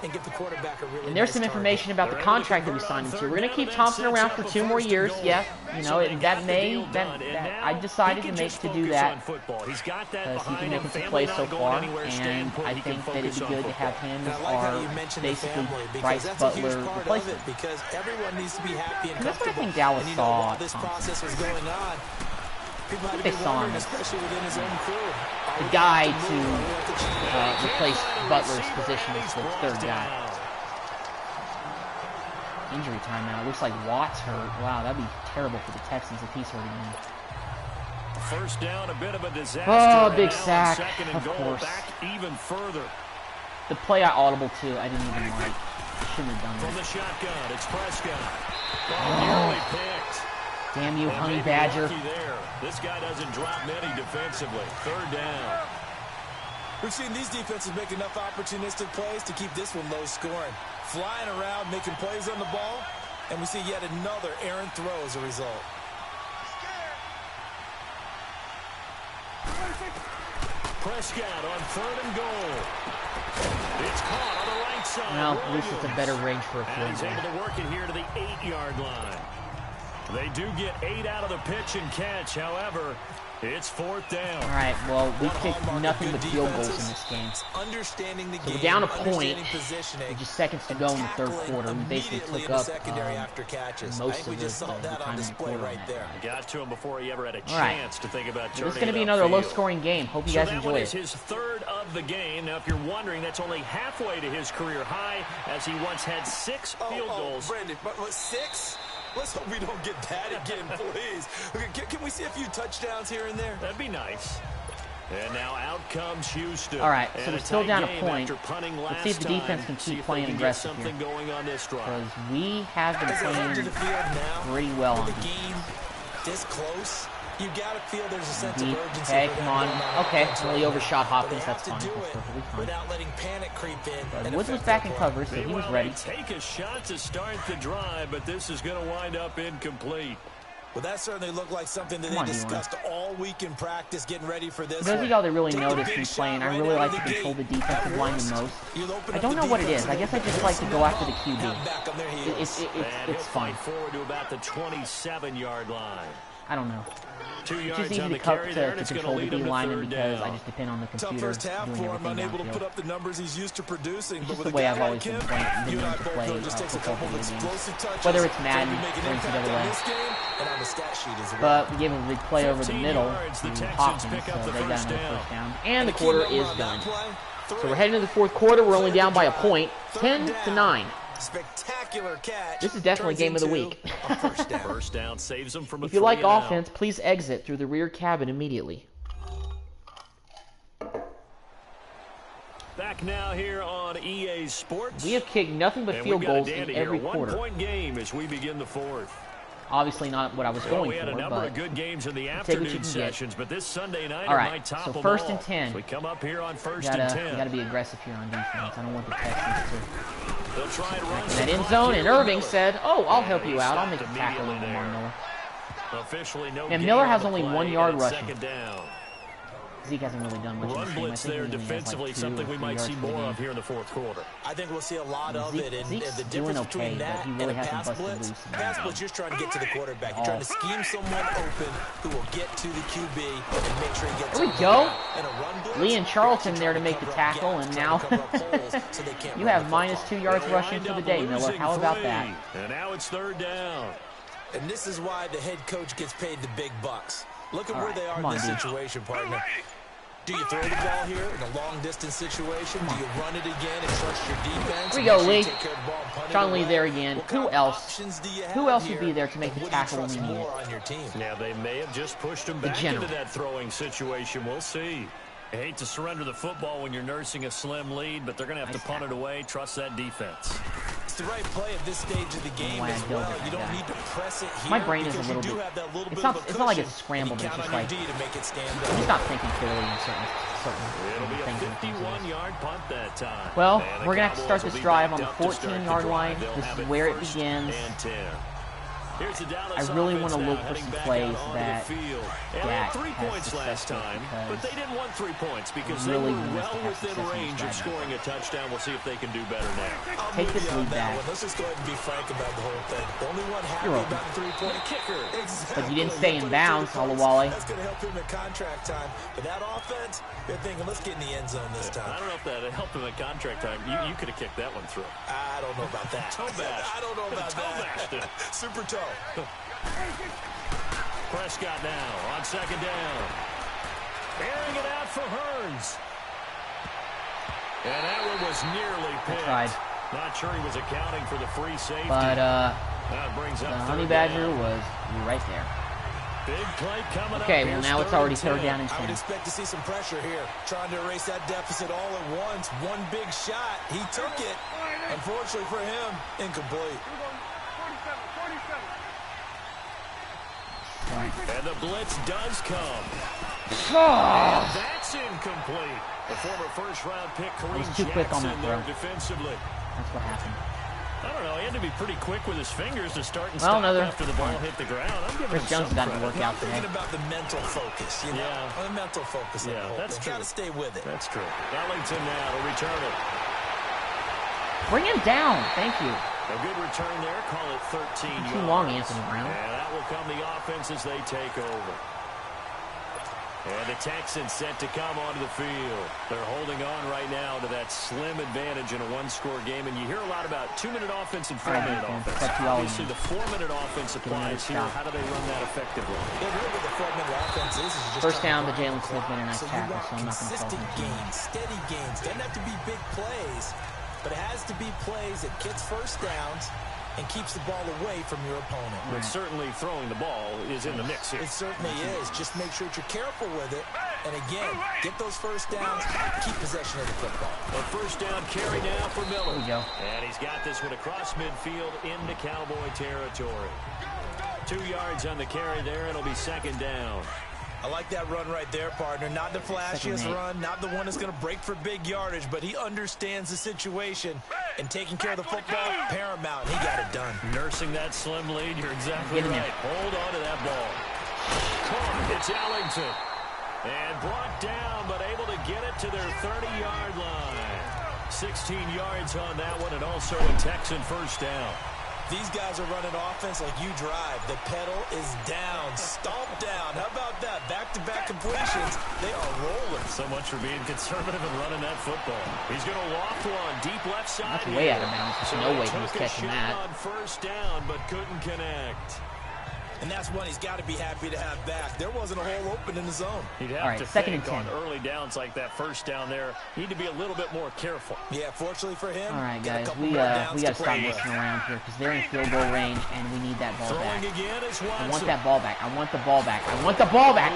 And give the quarterback a really And there's nice some information about the contract that we signed him to. We're going to keep Thompson around for 2 more years. Yeah, I decided to do that because he can make some plays so far, and I think that it'd be good to have him as our basically Bryce Butler replacement. Because everyone needs to be happy and that's what I comfortable. think Dallas and saw. while this process was going on, people had to They be saw wondering, him. especially within his own crew. The guy to replace Butler's position is the 3rd guy. Injury timeout. Looks like Watt's hurt. Wow, that'd be terrible for the Texans if he's hurting him. 1st down, a bit of a disaster. Oh, big sack, of course. Back even further. The play I audible to, I didn't even like. Shouldn't have done From that. the shotgun, it's Prescott. Nearly picked. Damn you, honey badger. There. This guy doesn't drop many defensively. 3rd down. We've seen these defenses make enough opportunistic plays to keep this one low scoring. Flying around, making plays on the ball, and we see yet another errant throw as a result. Prescott on 3rd and goal. It's caught on the right side. Well, at least it's a better range for a And he's field able goal. to work it here to the 8-yard line. They do get 8 out of the pitch and catch. However, it's 4th down. All right, well, we kicked nothing but field goals in this game. So we're down a point with just seconds to go in the third quarter. We basically took up most of the time in the quarter right there. Got to him before he ever had a chance to think about turning. This is going to be another low-scoring game. Hope you guys enjoy it. That is his 3rd of the game. Now, if you're wondering, that's only halfway to his career high, as he once had 6 field goals. Brandon, but 6? Let's hope we don't get that again, please. Can we see a few touchdowns here and there? That'd be nice. And now out comes Houston. All right, so we're still down a point. Let's see if the defense can keep playing aggressive here. Because we have been playing pretty well on game this close. You gotta feel there's a sense of urgency. Okay, come on. Okay, really overshot Hopkins. That's fine. That's perfectly fine. Without letting panic creep in. But Woods was back in cover, so he was ready. Take a shot to start the drive, but this is going to wind up incomplete. Well, that certainly looked like something that they discussed all week in practice, getting ready for this. Those of y'all that really noticed me playing, I really like to control the defensive line the most. I don't know what it is. I guess I just like to go after the QB. It's fun. Forward to about the 27-yard line. I don't know. 2 It's yards just easy to control the D lineman because I just depend on the computer first half doing for him, everything unable to downfield. put up the numbers he's used to producing. It's But just with the way a I've guy always like been him, playing, you and I to both play know just takes a football couple of video games. explosive touches. Whether it's to Madden make or an impact on NCAA. this game and on the stat sheet as well. But we gave him a big play over the middle to Hopkins, so they got another first down. And the quarter is done. So we're heading to the fourth quarter. We're only down by a point, 10-9. Spectacular catch. This is definitely game of the week. First down saves him from a If you like 3-and-out. offense, please exit through the rear cabin immediately. Back now here on EA Sports. We have kicked nothing but field goals in every quarter. 1-point game as we begin the 4th. Obviously not what I was going we had for, a number but of good games in the take what afternoon you can sessions, but this Sunday night All right, might top so them first all. and 10. So we come up here on first you and 10. gotta be aggressive here on defense. I don't want the Texans to They'll try and run that end zone, and Irving said, "Oh, I'll help you out. I'll make a tackle on Lamar Miller." Officially no And gain Miller on has the only play, 1 yard and it's rushing. second down. Zeke hasn't really done much in Run this game. I blitz think there he only has defensively, like 2 something or we 3 might yards see per more game. of here in the fourth quarter. I think we'll see a lot of it, and Zeke's the doing difference okay, between but that he and really a hasn't pass busted blitz, loose in pass that blitz, you're trying to get to the quarterback. You're all. trying to scheme someone open who will get to the QB and make sure he gets There we on the go. ground. And a run blitz, Lee and Charlton you're there to trying make the cover up tackle, gaps, and trying now to cover up holes so they can't you run have the minus football. 2 yards They'll rushing wind for the up day, Miller. losing How about 3. that? And now it's third down. And this is why the head coach gets paid the big bucks. Look at All where right, they are come in on, this dude. situation, partner. Do you throw the ball here in a long-distance situation? Do you run it again and trust your defense? Here we go, Make sure you Lee. take care of the ball and punt it Sean Lee away? there again. What Who kind of else? options do you Who have else would here? be there to make And the what do you tackle when trust we need more it? on your team? Now, they may have just pushed him back general. into that throwing situation. We'll see. I hate to surrender the football when you're nursing a slim lead, but they're going to have to punt it away. Trust that defense. It's the right play at this stage of the game Why I as built well. it You like don't that. need to press it here. My brain is a because little you do bit- have that little it's bit not- of a it's not like it's cushion, scrambled, and you it's count just on like- your D to make it stand He's up. not thinking clearly in certain It'll be a things. 51-yard punt that time. Well, And the we're going to have to start Cowboys this will be drive backed on the up to start the 14-yard drive. line. They'll This have is where it first begins. and 10. Here's the Dallas I really offense want to now look for heading some back plays out onto the that field. And they Dak had 3 has points last success with time, because but they didn't want 3 points because really they were want us well to have within success in this range of drive. scoring a touchdown. We'll see if they can do better now. I'll Take move this you on lead that back. one. Let's just go ahead and be frank about the whole thing. The only one happy You're welcome. about the three-point kicker. Exactly. But you didn't stay in Put it bounds, 30 points. Olawale. That's going to help him at contract time. But that offense, they're thinking, let's get in the end zone this time. I don't know if that helped him at contract time. You could have kicked that one through. I don't know about that. Toe bash. I don't know about Toe bashed it. that. Super toe. Prescott now on second down. Airing it out for Hearns. And that one was nearly picked. tried. Not sure he was accounting for the free safety. But That brings the up Honey third Badger down. was right there. Big play coming Okay, up. well Here's now it's third already and third 10. down and I would 10. expect to see some pressure here. Trying to erase that deficit all at once. One big shot. He took it. Unfortunately for him, incomplete. And the blitz does come. Oh, And that's incomplete. The former first-round pick, Kareem was too quick on Jackson, that there throw. defensively. that's what happened. I don't know. He had to be pretty quick with his fingers to start and Well, stop another- after the ball hit the ground. I'm giving Chris him Jones some got to credit. work out today. Thinking about the mental focus, you know? Yeah. The mental focus. of the whole That's thing. true. Got to stay with it. That's true. Ellington now to return it. Bring him down. Thank you. A good return there. Call it 13 yards. Too long, Anthony Brown. And that will come the offense as they take over. And the Texans set to come onto the field. They're holding on right now to that slim advantage in a one-score game. And you hear a lot about 2-minute offense and 4-minute offense. Obviously, the 4-minute offense applies here. How do they run that effectively? Yeah, really what the 4-minute offense is just first down to Jalen Smith made a nice tackle, so I'm not going to consistent gains, steady gains. Doesn't have to be big plays, but it has to be plays that gets first downs and keeps the ball away from your opponent. But certainly throwing the ball is in the mix here. It certainly is. Just make sure that you're careful with it. And again, get those first downs, keep possession of the football. A first down carry now for Miller. There we go. And he's got this one across midfield into Cowboy territory. 2 yards on the carry there. It'll be second down. I like that run right there, partner. Not the flashiest run, not the one that's going to break for big yardage, but he understands the situation, and taking care of the football, paramount. He got it done. Nursing that slim lead, you're exactly right. Hold on to that ball. Caught. It's Ellington. And brought down, but able to get it to their 30-yard line. 16 yards on that one, and also a Texan first down. These guys are running offense like you drive. The pedal is down, stomped down. How about that? Back-to-back completions. They are rolling. So much for being conservative and running that football. He's going to loft one deep left side. That's way out of bounds. There's no way he was catching that. On first down, but couldn't connect. And that's one he's got to be happy to have back. There wasn't a hole open in the zone. He'd have to think on early downs like that first down there. Need to be a little bit more careful. Yeah, fortunately for him. All right, guys, we got to stop messing around here because they're in field goal range and we need that ball back. I want that ball back. I want the ball back. I want the ball back.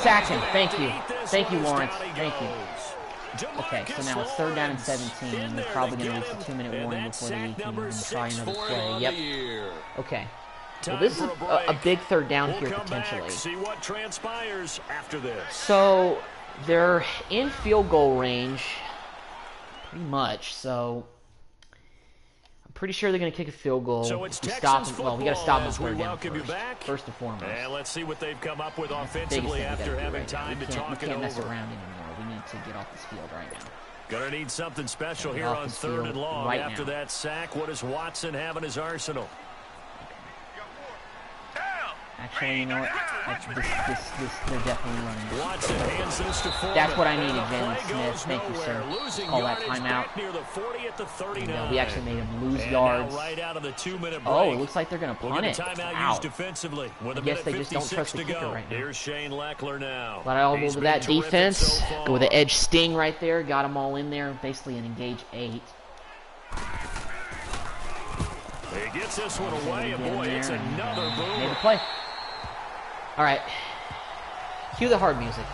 Sack him. Thank you. Thank you, Lawrence. Thank you. Okay, so now it's third down and 17. We're probably going to reach the 2-minute warning before the weekend and try another play. Yep. Okay. Well, this is a big third down here potentially. See what transpires after this. So they're in field goal range, pretty much. So I'm pretty sure they're going to kick a field goal. So it's stop them. Well, we got to stop them third down first and foremost. And let's see what they've come up with offensively after having time to talk it over. We can't mess around anymore. We need to get off this field right now. Gonna need something special here on third and long after that sack. What does Watson have in his arsenal? Actually, you know what? They're definitely running. Watson hands this to Foreman. That's what I needed, Jalen Smith. Thank you, sir. Call that timeout. Near the 40 at the 39. We actually made him lose yards. Right out of the 2-minute break. Oh, it looks like they're going to punt it. Wow. Defensively. I guess they just don't trust the kicker right now. Here's Shane Leckler now. But I'll go with that defense. Go with the edge sting right there. Got them all in there. Basically an engage 8. He gets this one away, and boy, it's another boom. Made the play. All right. Cue the hard music.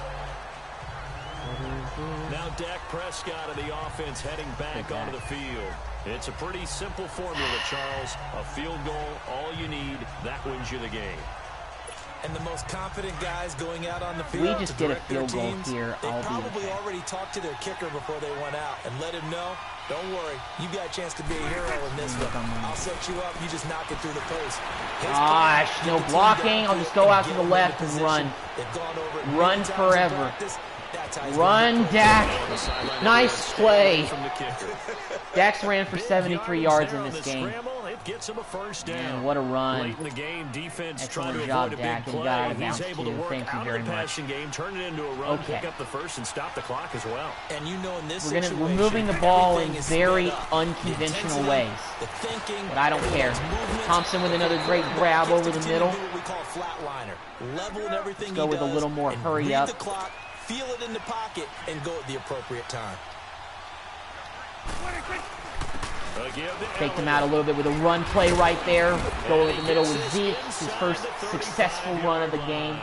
Now Dak Prescott of the offense heading back onto the field. It's a pretty simple formula, Charles. A field goal, all you need. That wins you the game. And the most confident guys going out on the field. We just get a field goal here. They probably already talked to their kicker before they went out and let him know, don't worry, you got a chance to be a hero in this one. I'll set you up. You just knock it through the post. Gosh, no blocking. I'll just go out to the left and run. Run forever. Run, Dak. Nice play. Dax ran for 73 yards in this game. Gets him a first down. Man, what a run. Late in the game, defense excellent job, Dak. And you got out of bounds, too. Thank you very much. Game, turn it into a run, pick up the first, and stop the clock as well. And you know in this we're moving the ball in very unconventional ways. But I don't care. Thompson with another great grab over the middle. Let's go with a little more hurry up. Feel it in the pocket and go at the appropriate time. Take them out a little bit with a run play right there. Go in the middle with Zeke, his first successful run of the game.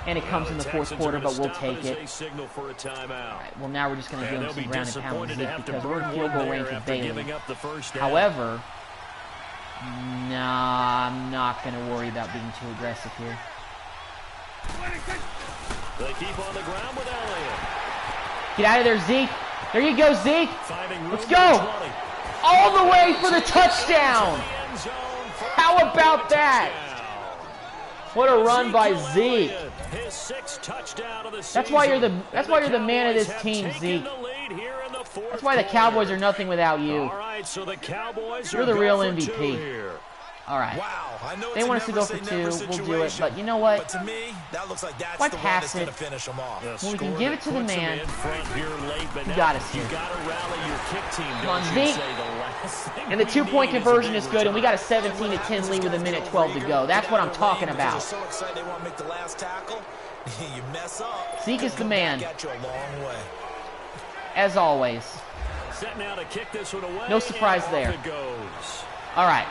And it comes in the fourth quarter, but we'll take it. All right, well, now we're just going to give him some ground and pound with Zeke because we're in field goal range with Bailey. However, nah, I'm not going to worry about being too aggressive here. They keep on the ground with Elliott. Get out of there, Zeke. There you go, Zeke. Let's go. All the way for the touchdown. How about that? What a run by Zeke. That's why you're the man of this team, Zeke. That's why the Cowboys are nothing without you. right, so the Cowboys You're are the real go for MVP. 2 here. All right. Wow, I know They it's want us to go for 2. We'll do it. But you know what? But to me, that looks like that's Why the one pass that's going it? to finish them off. When we can give it to the man, You got us here. You got to rally your kick team. Come on, Don't you Zeke. say the last thing And the we 2-point need is conversion a is big good, and we got a return. 17-10 lead with a minute 12 to go. That's what I'm talking about. They're so excited they want to make the last tackle. You mess up. Zeke is the man. Got you a long way. As always. Set now to kick this one away. No surprise and there. off it goes. All right.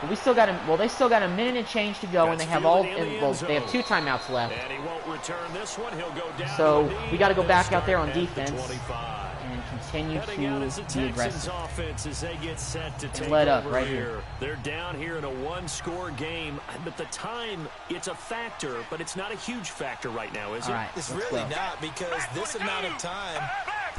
Well, we still got they still got a minute and change to go, and they have they have 2 timeouts left. And he won't return this one. He'll go down So to we got to go back out there on at the defense 25. and continue Heading out as the to be Texans aggressive. offense as they get set to take let up over right here. here. They're down here in a 1-score game, but the time, it's a factor, but it's not a huge factor right now, is it? All right, It's let's really go. not, because this amount of time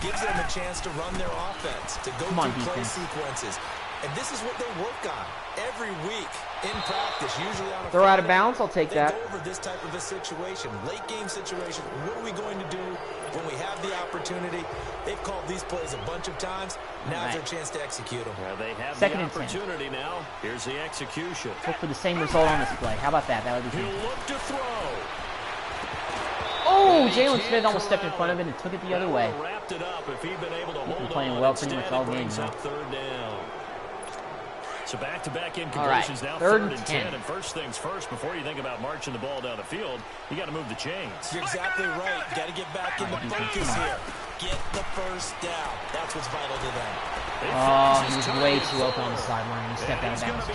gives them a chance to run their offense, to go Come on, through play defense. sequences. And this is what they work on every week in practice, usually on a Throw out of Friday. bounds. I'll take They that. go over this type of a situation, late game situation. What are we going to do when we have the opportunity? They've called these plays a bunch of times. Now's their chance to execute them. Yeah, they have Second the and 10. opportunity now. Here's the execution. Look for the same result on this play. How about that? That would be He'll good. look to throw. Oh, Jalen Smith almost stepped in front of it and took it the other way. Wrapped it up if he'd been able to hold playing on. well pretty much Instead, all it game brings now. up 3rd down. So back-to-back All right, incompletions now, 3rd 3rd and and 10. 10. And first things first, before you think about marching the ball down the field, you got to move the chains. You're exactly right. Got to get back into focus here. Get the first down. That's what's vital to them. Oh, he was way too open on the sideline. He stepped out of bounds,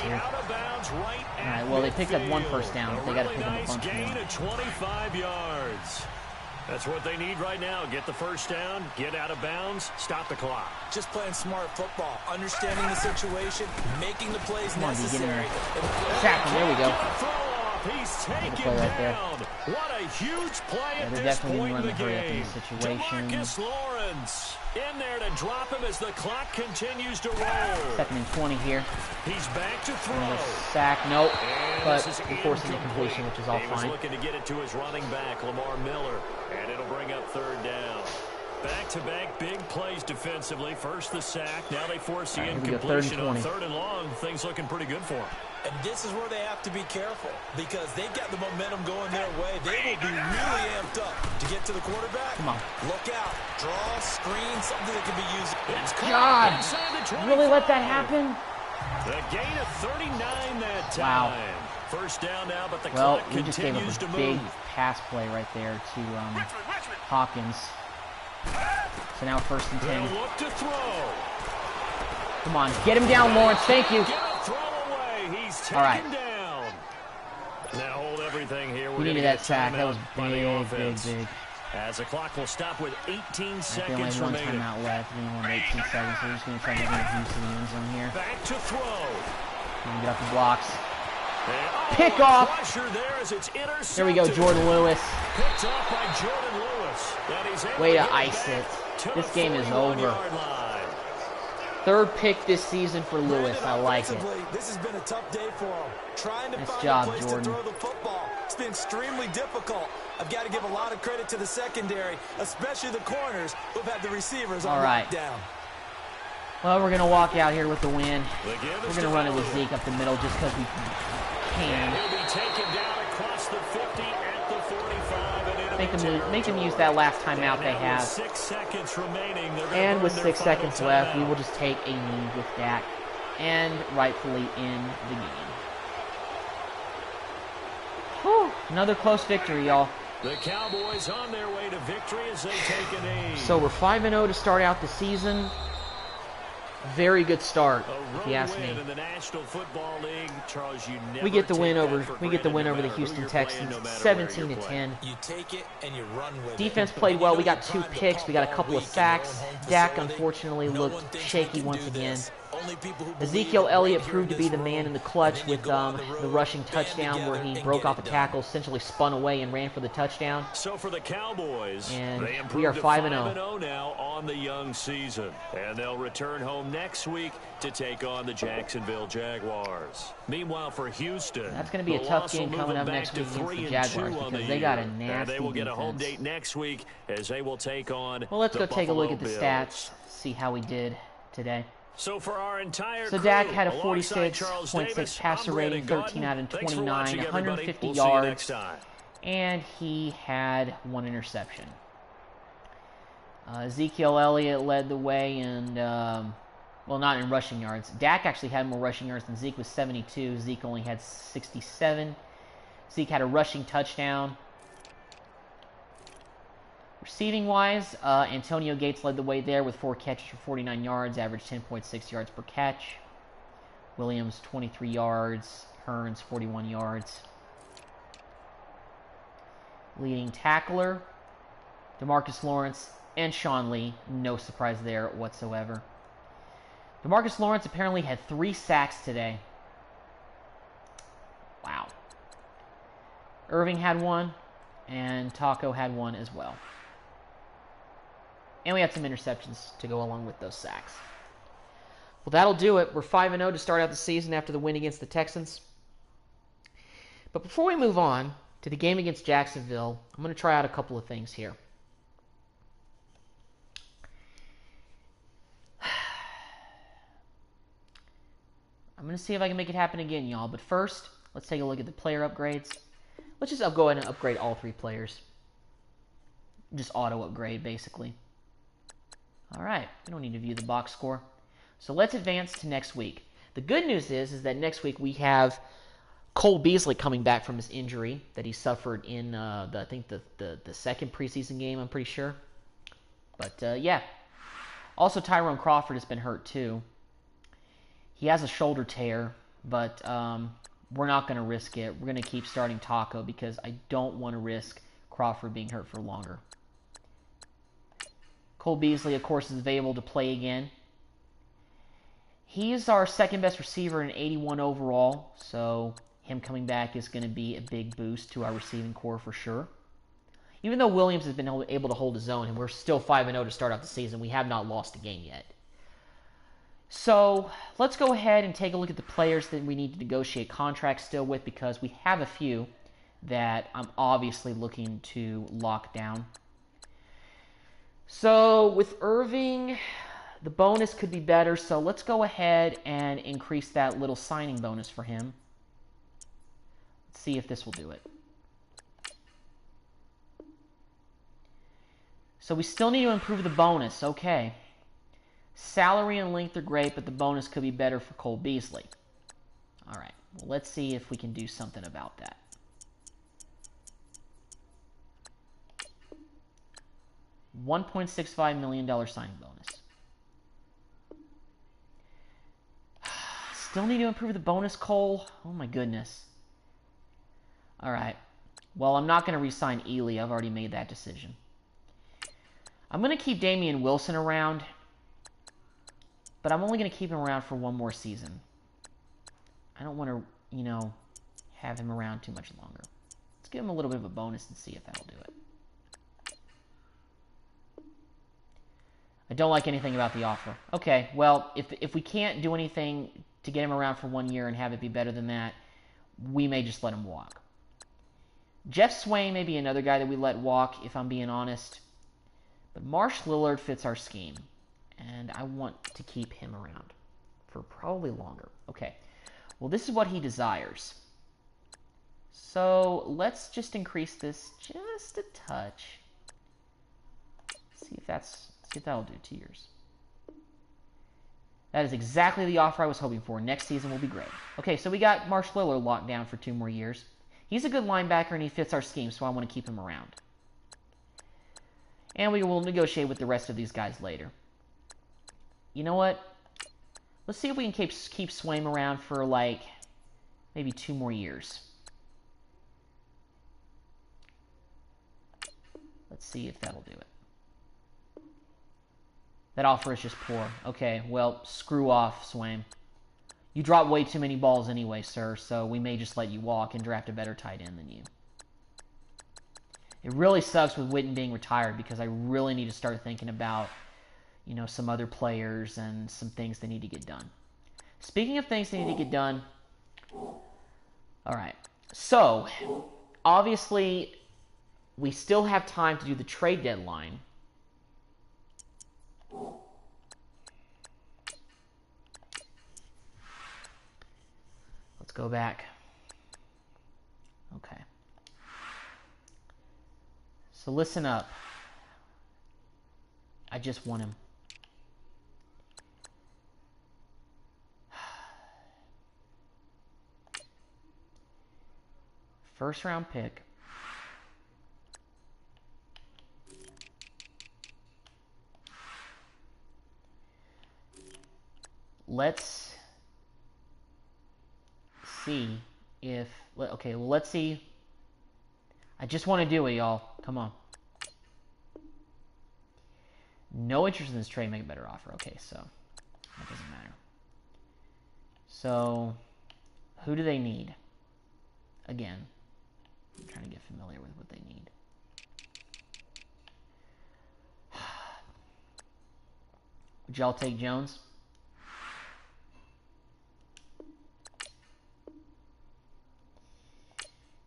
too. Right All right, well, they picked up 1 first down, but they got to pick up a bunch gain more. of 25 yards. That's what they need right now. Get the first down, get out of bounds, stop the clock. Just playing smart football, understanding the situation, making the plays Come on, D, get in necessary. there. Sack him. There we go. Throw off. He's taken play right there. down. What a huge play Yeah, at they're this definitely point going in to the run the hurry up in game. this situation. DeMarcus Lawrence in there to drop him as the clock continues to roll. 2nd and 20 here. He's back to throw. Another sack. Nope. And But this is we're forcing the incomplete. completion, which is all He was fine. looking to get it to his running back, Lamar Miller, and it'll bring up 3rd down. Back-to-back big plays defensively. First the sack. Now they force the All right, here we go, 3rd and incompletion on 20. 3rd and long. Things looking pretty good for them. And this is where they have to be careful, because they've got the momentum going their way. They will be really amped up to get to the quarterback. Come on. Look out. Draw, screen, something that can be used. It's God, inside the 25. really let that happen? The gain of 39 that time. Wow. First down now, but the Well, clock we just gave continues up to a big move. pass play right there to Hawkins. So now 1st and 10. They'll look to throw. Come on, get him down, Lawrence. Thank you. Get a throw away. He's taken All right. down. Now hold everything here. We needed that sack. That was big, big. As the clock will stop with 18 They only seconds have 1 remaining. timeout left. We only have 18 seconds, so we're just going to try to get enough use of the end zone here. Back to throw. And get up the blocks. And, Pick a off. pressure there as it's intercepted. There we go, Jordan Lewis. Picked off by Jordan Lewis. And he's able Way to to get ice back it. to This the game is 41-yard over. line. 3rd pick this season for Lewis. I like it. Offensively, this has been a tough day for him. Trying to Nice find job, a place Jordan. to throw the football. It's been extremely difficult. I've got to give a lot of credit to the secondary, especially the corners who've had the receivers on All right. lockdown. Well, we're going to walk out here with the win. The give We're is going to to run it with Elliott. Zeke up the middle just because we And can. he'll be taken down across the 50 at the 45. And it'll be Make them use that last timeout they Now with have. 6 seconds remaining. They're gonna And burn with their 6 final seconds left, we timeout. will just take a knee with Dak and rightfully end the game. Whew, another close victory, y'all. The Cowboys on their way to victory as they take a knee. So we're 5-0 to start out the season. Very good start, if you ask me. In the National Football League, Charles, you never We get the take win that over. for We get the granted, win no over the matter who Houston you're playing, Texans, no matter where you're 17-10. playing. You take it and you run with Defense it. played well. We got You know 2 you're picks. We got a primed to couple of pump all week in sacks. your own home Dak, facility. unfortunately, No one looked thinks shaky you can once do again. this. Only people who believe Ezekiel it Elliott right here proved to in be this the room. man in the clutch And then you with go on the the road, rushing band touchdown where he together, and broke get off a it done. tackle, essentially spun away and ran for the touchdown. So for the Cowboys, And they we are improved to 5-0. 5-0 now on the young season. And they'll return home next week to take on the Jacksonville Jaguars. Meanwhile, for Houston, That's going to be a the tough loss will game move coming them up back next to week against the 3-2 Jaguars on because the they got a year. nasty And they will get a home defense. date next week as they will take on Well, let's the go take a look Buffalo at the Bills. stats, see how we did today. So for our entire So Dak had a 46.6 passer rating, 13 out of 29, 150 yards, and he had 1 interception. Ezekiel Elliott led the way in, well, not in rushing yards. Dak actually had more rushing yards than Zeke with 72. Zeke only had 67. Zeke had a rushing touchdown. Receiving-wise, Antonio Gates led the way there with 4 catches for 49 yards, averaged 10.6 yards per catch. Williams, 23 yards. Hearns, 41 yards. Leading tackler, DeMarcus Lawrence and Sean Lee. No surprise there whatsoever. DeMarcus Lawrence apparently had 3 sacks today. Wow. Irving had 1, and Taco had 1 as well. And we had some interceptions to go along with those sacks. Well, that'll do it. We're 5-0 to start out the season after the win against the Texans. But before we move on to the game against Jacksonville, I'm going to try out a couple of things here. I'm going to see if I can make it happen again, y'all. But first, let's take a look at the player upgrades. Let's just go ahead and upgrade all 3 players. Just auto upgrade, basically. All right, we don't need to view the box score. So let's advance to next week. The good news is that next week we have Cole Beasley coming back from his injury that he suffered in, I think, the second preseason game, I'm pretty sure. But, yeah. Also, Tyrone Crawford has been hurt, too. He has a shoulder tear, but we're not going to risk it. We're going to keep starting Taco because I don't want to risk Crawford being hurt for longer. Cole Beasley, of course, is available to play again. He's our second best receiver in 81 overall, so him coming back is going to be a big boost to our receiving core for sure. Even though Williams has been able to hold his own, and we're still 5-0 to start out the season, we have not lost a game yet. So let's go ahead and take a look at the players that we need to negotiate contracts still with, because we have a few that I'm obviously looking to lock down. So with Irving, the bonus could be better, so let's go ahead and increase that little signing bonus for him. Let's see if this will do it. So we still need to improve the bonus. Okay. Salary and length are great, but the bonus could be better for Cole Beasley. All right. Well, let's see if we can do something about that. $1.65 million signing bonus. Still need to improve the bonus, Cole. Oh, my goodness. All right. Well, I'm not going to re-sign Ely. I've already made that decision. I'm going to keep Damian Wilson around, but I'm only going to keep him around for 1 more season. I don't want to, have him around too much longer. Let's give him a little bit of a bonus and see if that'll do it. I don't like anything about the offer. Okay, well, if we can't do anything to get him around for 1 year and have it be better than that, we may just let him walk. Jeff Swain may be another guy that we let walk, if I'm being honest. But Marsh Lillard fits our scheme, and I want to keep him around for probably longer. Okay, well, this is what he desires. So let's just increase this just a touch. See if that'll do. 2 years. That is exactly the offer I was hoping for. Next season will be great. Okay, so we got Marsh Lillard locked down for 2 more years. He's a good linebacker, and he fits our scheme, so I want to keep him around. And we will negotiate with the rest of these guys later. You know what? Let's see if we can keep Swain around for, maybe 2 more years. Let's see if that'll do it. That offer is just poor. Okay, well, screw off, Swain. You drop way too many balls anyway, sir, so we may just let you walk and draft a better tight end than you. It really sucks with Witten being retired because I really need to start thinking about, some other players and some things that need to get done. Speaking of things that need to get done, all right. So, obviously, we still have time to do the trade deadline. Let's go back. Okay. So listen up. I just want him. First round pick. Let's see if... Okay, well, let's see. I just want to do it, y'all. Come on. No interest in this trade. Make a better offer. Okay, so that doesn't matter. So, who do they need? Again, I'm trying to get familiar with what they need. Would y'all take Jones?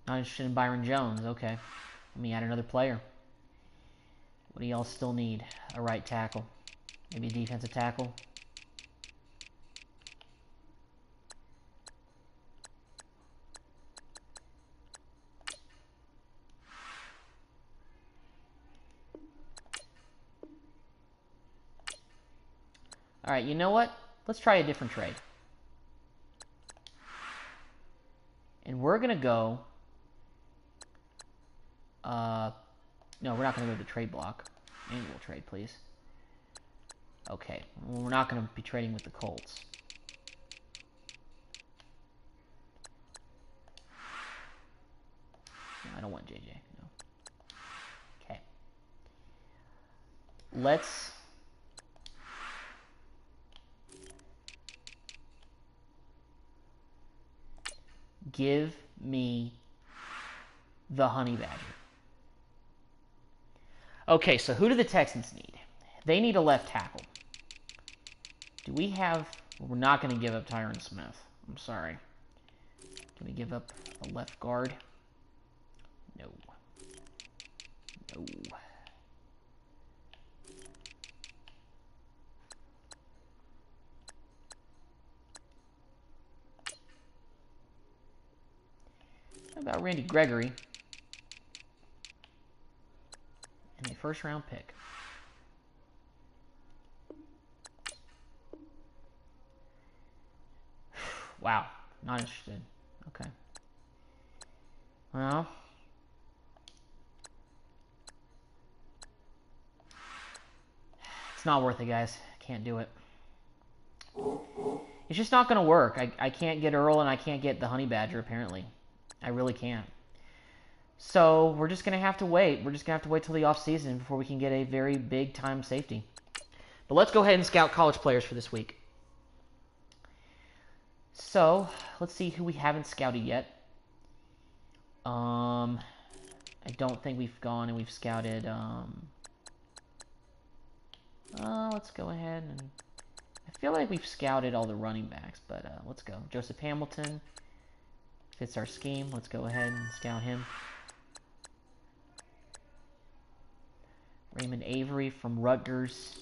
Not interested in Byron Jones. Okay. Let me add another player. What do y'all still need? A right tackle. Maybe a defensive tackle. Alright, you know what? Let's try a different trade. And we're going to go... no, we're not going to go to the trade block. Annual trade, please. Okay, well, we're not going to be trading with the Colts. No, I don't want JJ, no. Okay. Let's... give me the Honey Badger. Okay, so who do the Texans need? They need a left tackle. Do we have... We're not going to give up Tyron Smith. I'm sorry. Can we give up a left guard? No. No. How about Randy Gregory? And a first round pick. Wow, not interested. Okay. Well, it's not worth it, guys. Can't do it. It's just not going to work. I can't get Earl and I can't get the Honey Badger, apparently. I really can't. So we're just going to have to wait. We're just going to have to wait till the offseason before we can get a very big-time safety. But let's go ahead and scout college players for this week. So, let's see who we haven't scouted yet. I don't think we've gone and we've scouted... let's go ahead and... I feel like we've scouted all the running backs, but let's go. Joseph Hamilton fits our scheme. Let's go ahead and scout him. Raymond Avery from Rutgers,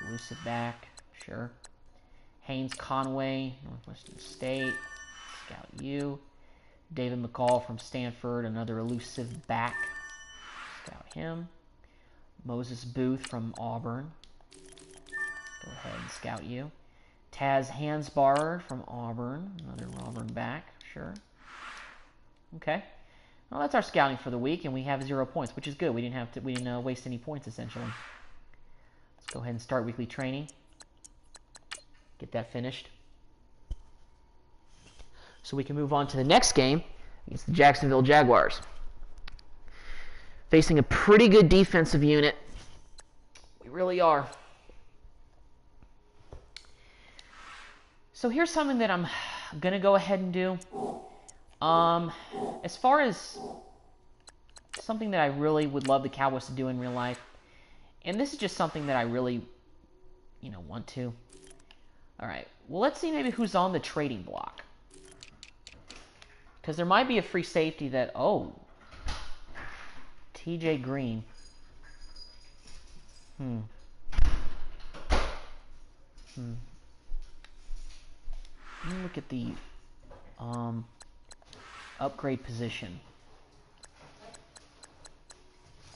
elusive back, sure. Haynes Conway, Northwestern State, scout you. David McCall from Stanford, another elusive back, scout him. Moses Booth from Auburn, go ahead and scout you. Taz Hansbard from Auburn, another Auburn back, sure. Okay. Well, that's our scouting for the week, and we have 0 points, which is good. We didn't waste any points essentially. Let's go ahead and start weekly training. Get that finished, so we can move on to the next game against the Jacksonville Jaguars. Facing a pretty good defensive unit. We really are. So here's something that I'm gonna go ahead and do. As far as something that I really would love the Cowboys to do in real life, and this is just something that I really, want to. All right, well, let's see maybe who's on the trading block. Because there might be a free safety that, TJ Green. Let me look at the Upgrade position.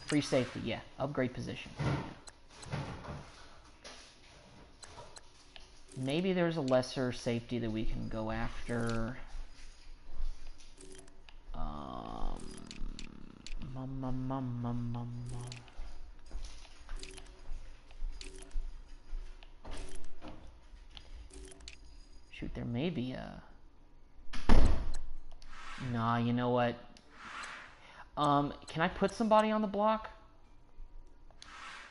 Free safety, yeah. Upgrade position. Maybe there's a lesser safety that we can go after. Shoot, there may be a... Nah, you know what? Can I put somebody on the block?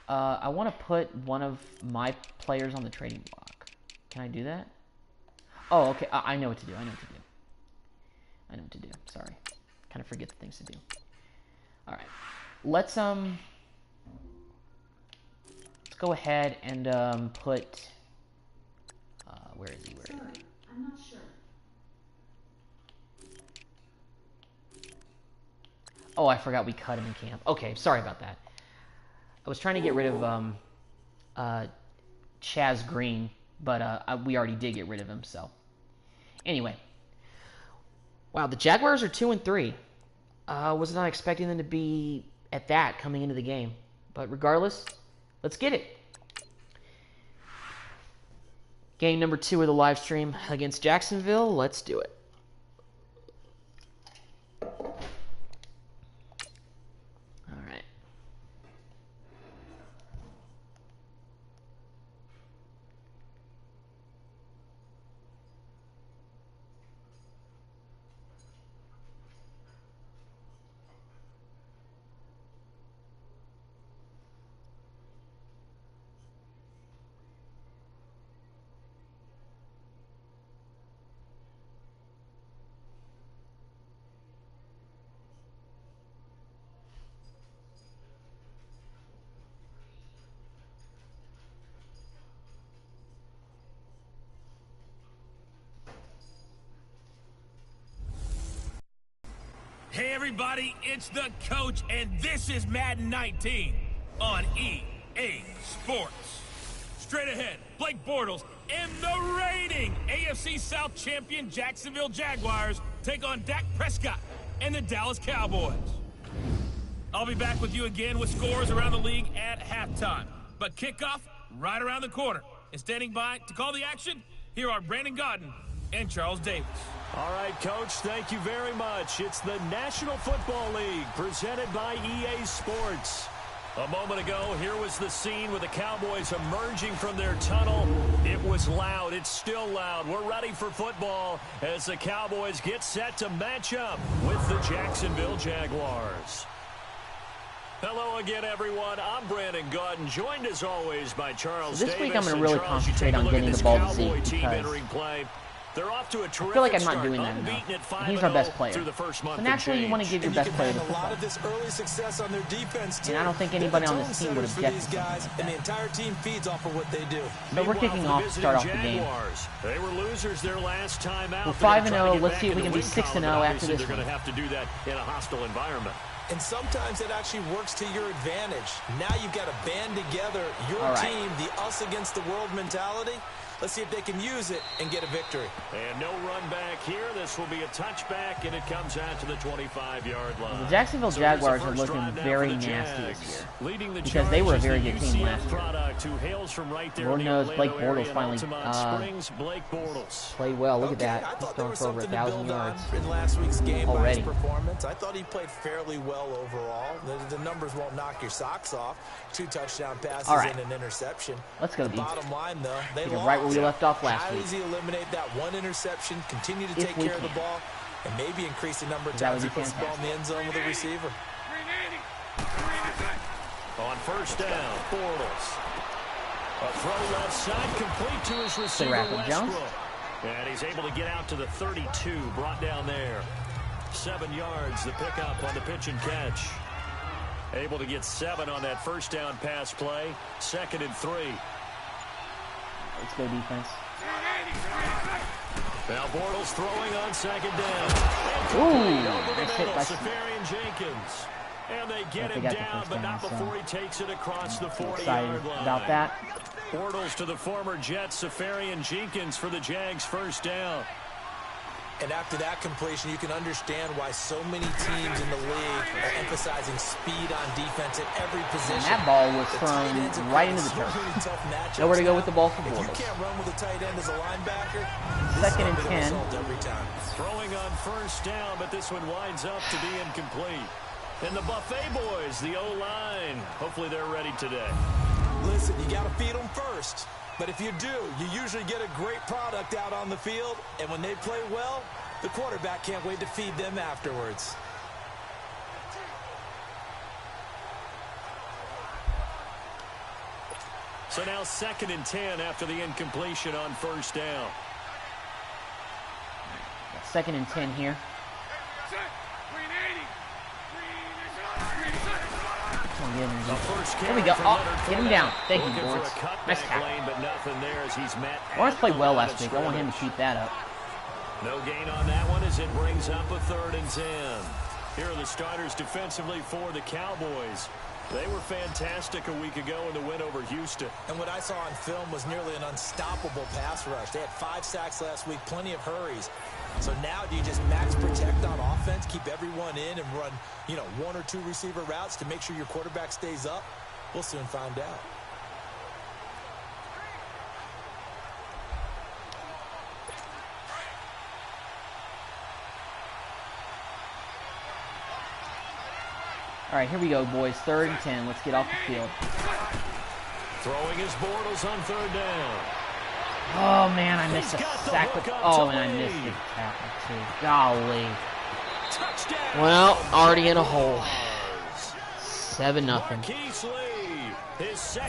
I want to put one of my players on the trading block. Can I do that? Oh, okay. I know what to do. I know what to do. Sorry. Kind of forget the things to do. All right. Let's go ahead and put... where is he? Sorry, I'm not sure. Oh, I forgot we cut him in camp. Okay, sorry about that. I was trying to get rid of Chaz Green, but we already did get rid of him, so. Anyway. Wow, the Jaguars are 2-3. Was not expecting them to be at that coming into the game. But regardless, let's get it. Game number 2 of the live stream against Jacksonville. Let's do it. Hey everybody, it's the coach, and this is Madden 19 on EA Sports. Straight ahead, Blake Bortles and the reigning AFC South champion Jacksonville Jaguars take on Dak Prescott and the Dallas Cowboys. I'll be back with you again with scores around the league at halftime. But kickoff right around the corner. And standing by to call the action, here are Brandon Godden and Charles Davis. All right, Coach, thank you very much. It's the National Football League presented by EA Sports. A moment ago, here was the scene with the Cowboys emerging from their tunnel. It was loud. It's still loud. We're ready for football as the Cowboys get set to match up with the Jacksonville Jaguars. Hello again, everyone. I'm Brandon Godden, joined as always by Charles Davis. This week I'm going to really concentrate on getting the ball to Zeke because they're off to a I feel like I'm not doing that enough. He's our best player. So naturally, you want to give your best player the football. A lot of this early success on their defense too. And I don't think anybody on this team would object to guys, and the entire team feeds off of what they do. So we're kicking off to start off the game. They were losers their last time out. We're 5-0. Let's see if we can be 6-0 after this one. They're going to have to do that in a hostile environment. And sometimes it actually works to your advantage. Now you've got to band together your team, the us against the world mentality. Let's see if they can use it and get a victory. And no run back here. This will be a touchback, and it comes out to the 25-yard line. The Jacksonville Jaguars are looking very nasty this year because they were a very good team last year. Lord knows Blake Bortles finally played well. Look at that. He's thrown for over 1,000 yards in last week's game already. Performance. I thought he played fairly well overall. The numbers won't knock your socks off. 2 touchdown passes and an interception. Let's go, the bottom line, though, they right where we left off last week. How does he eliminate that one interception, continue to take care of the ball, and maybe increase the number of times he puts the ball in the end zone with a receiver? On first down, Bortles. A throw left side, complete to his receiver, Westbrook. And he's able to get out to the 32, brought down there. 7 yards, the pickup on the pitch and catch. Able to get 7 on that first down pass play. 2nd and 3. Let's go defense. Now Bortles throwing on 2nd down. Ooh, nice hit by Safarian Jenkins. And they get him down, but not before he takes it across the 40-yard line. About that. Bortles to the former Jet, Safarian Jenkins for the Jags' first down. And after that completion, you can understand why so many teams in the league are emphasizing speed on defense at every position. And that ball was thrown right into the turf. Nowhere to go with the ball for Bortles. If you can't run with a tight end as a linebacker, second and 10. Every time. Throwing on first down, but this one winds up to be incomplete. And the Buffet boys, the O-line, hopefully they're ready today. Listen, you got to feed them first. But if you do, you usually get a great product out on the field. And when they play well, the quarterback can't wait to feed them afterwards. So now 2nd and 10 after the incompletion on first down. 2nd and 10 here. There we go. Oh, get him down. Thank you, Lawrence. Nice tackle. Lawrence played well last week. I want him to keep that up. No gain on that one as it brings up a 3rd and 10. Here are the starters defensively for the Cowboys. They were fantastic a week ago in the win over Houston. And what I saw on film was nearly an unstoppable pass rush. They had 5 sacks last week, plenty of hurries. So now do you just max protect on offense, keep everyone in, and run, 1 or 2 receiver routes to make sure your quarterback stays up? We'll soon find out. All right, here we go, boys. 3rd and 10. Let's get off the field. Throwing his Bortles on 3rd down. Oh, man, I missed a sack. Oh, and I missed the tackle, too. Golly. Touchdown. Well, already in a hole. 7-0.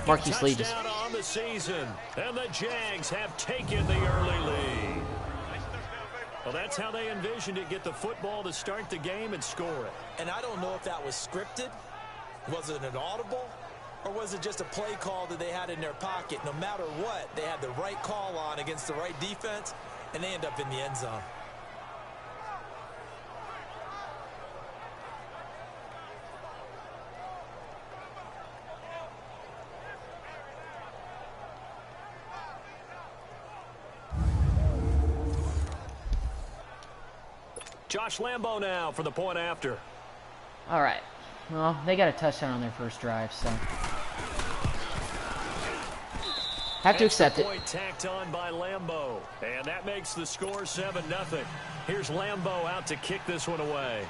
Marquise Lee just on the season, and the Jags have taken the early lead. Well, that's how they envisioned it, get the football to start the game and score it. And I don't know if that was scripted. Was it an audible? Or was it just a play call that they had in their pocket? No matter what, they had the right call on against the right defense, and they end up in the end zone. Josh Lambo now for the point after. All right. Well, they got a touchdown on their first drive, so have to accept it. Point tacked on by Lambo, and that makes the score 7-0. Here's Lambo out to kick this one away.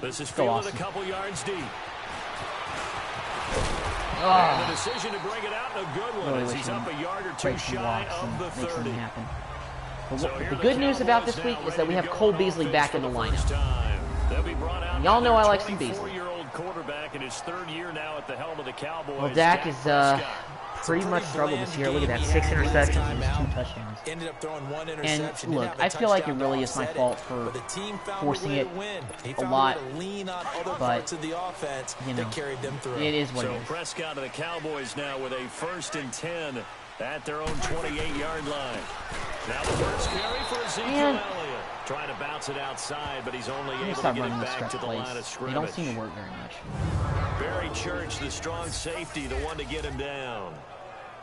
This is fielded a couple yards deep. And the decision to bring it out in a good one as he's up a yard or 2 shy of the 30. The good news about this week is that we have Cole Beasley back in the lineup. Y'all know I like some Beasley. Well, Dak has pretty much struggled this year. Look at that, 6 interceptions and 2 touchdowns. Ended up throwing 1 interception. And look, I feel like it really is my fault for forcing it a lot, but it is what it is. Prescott of the Cowboys now with a 1st and 10 at their own 28-yard line. Now the first carry for Ezekiel Elliott. Trying to bounce it outside, but he's only able to get it back to the line of scrimmage. They don't seem to work very much. Barry Church, the strong safety, the one to get him down.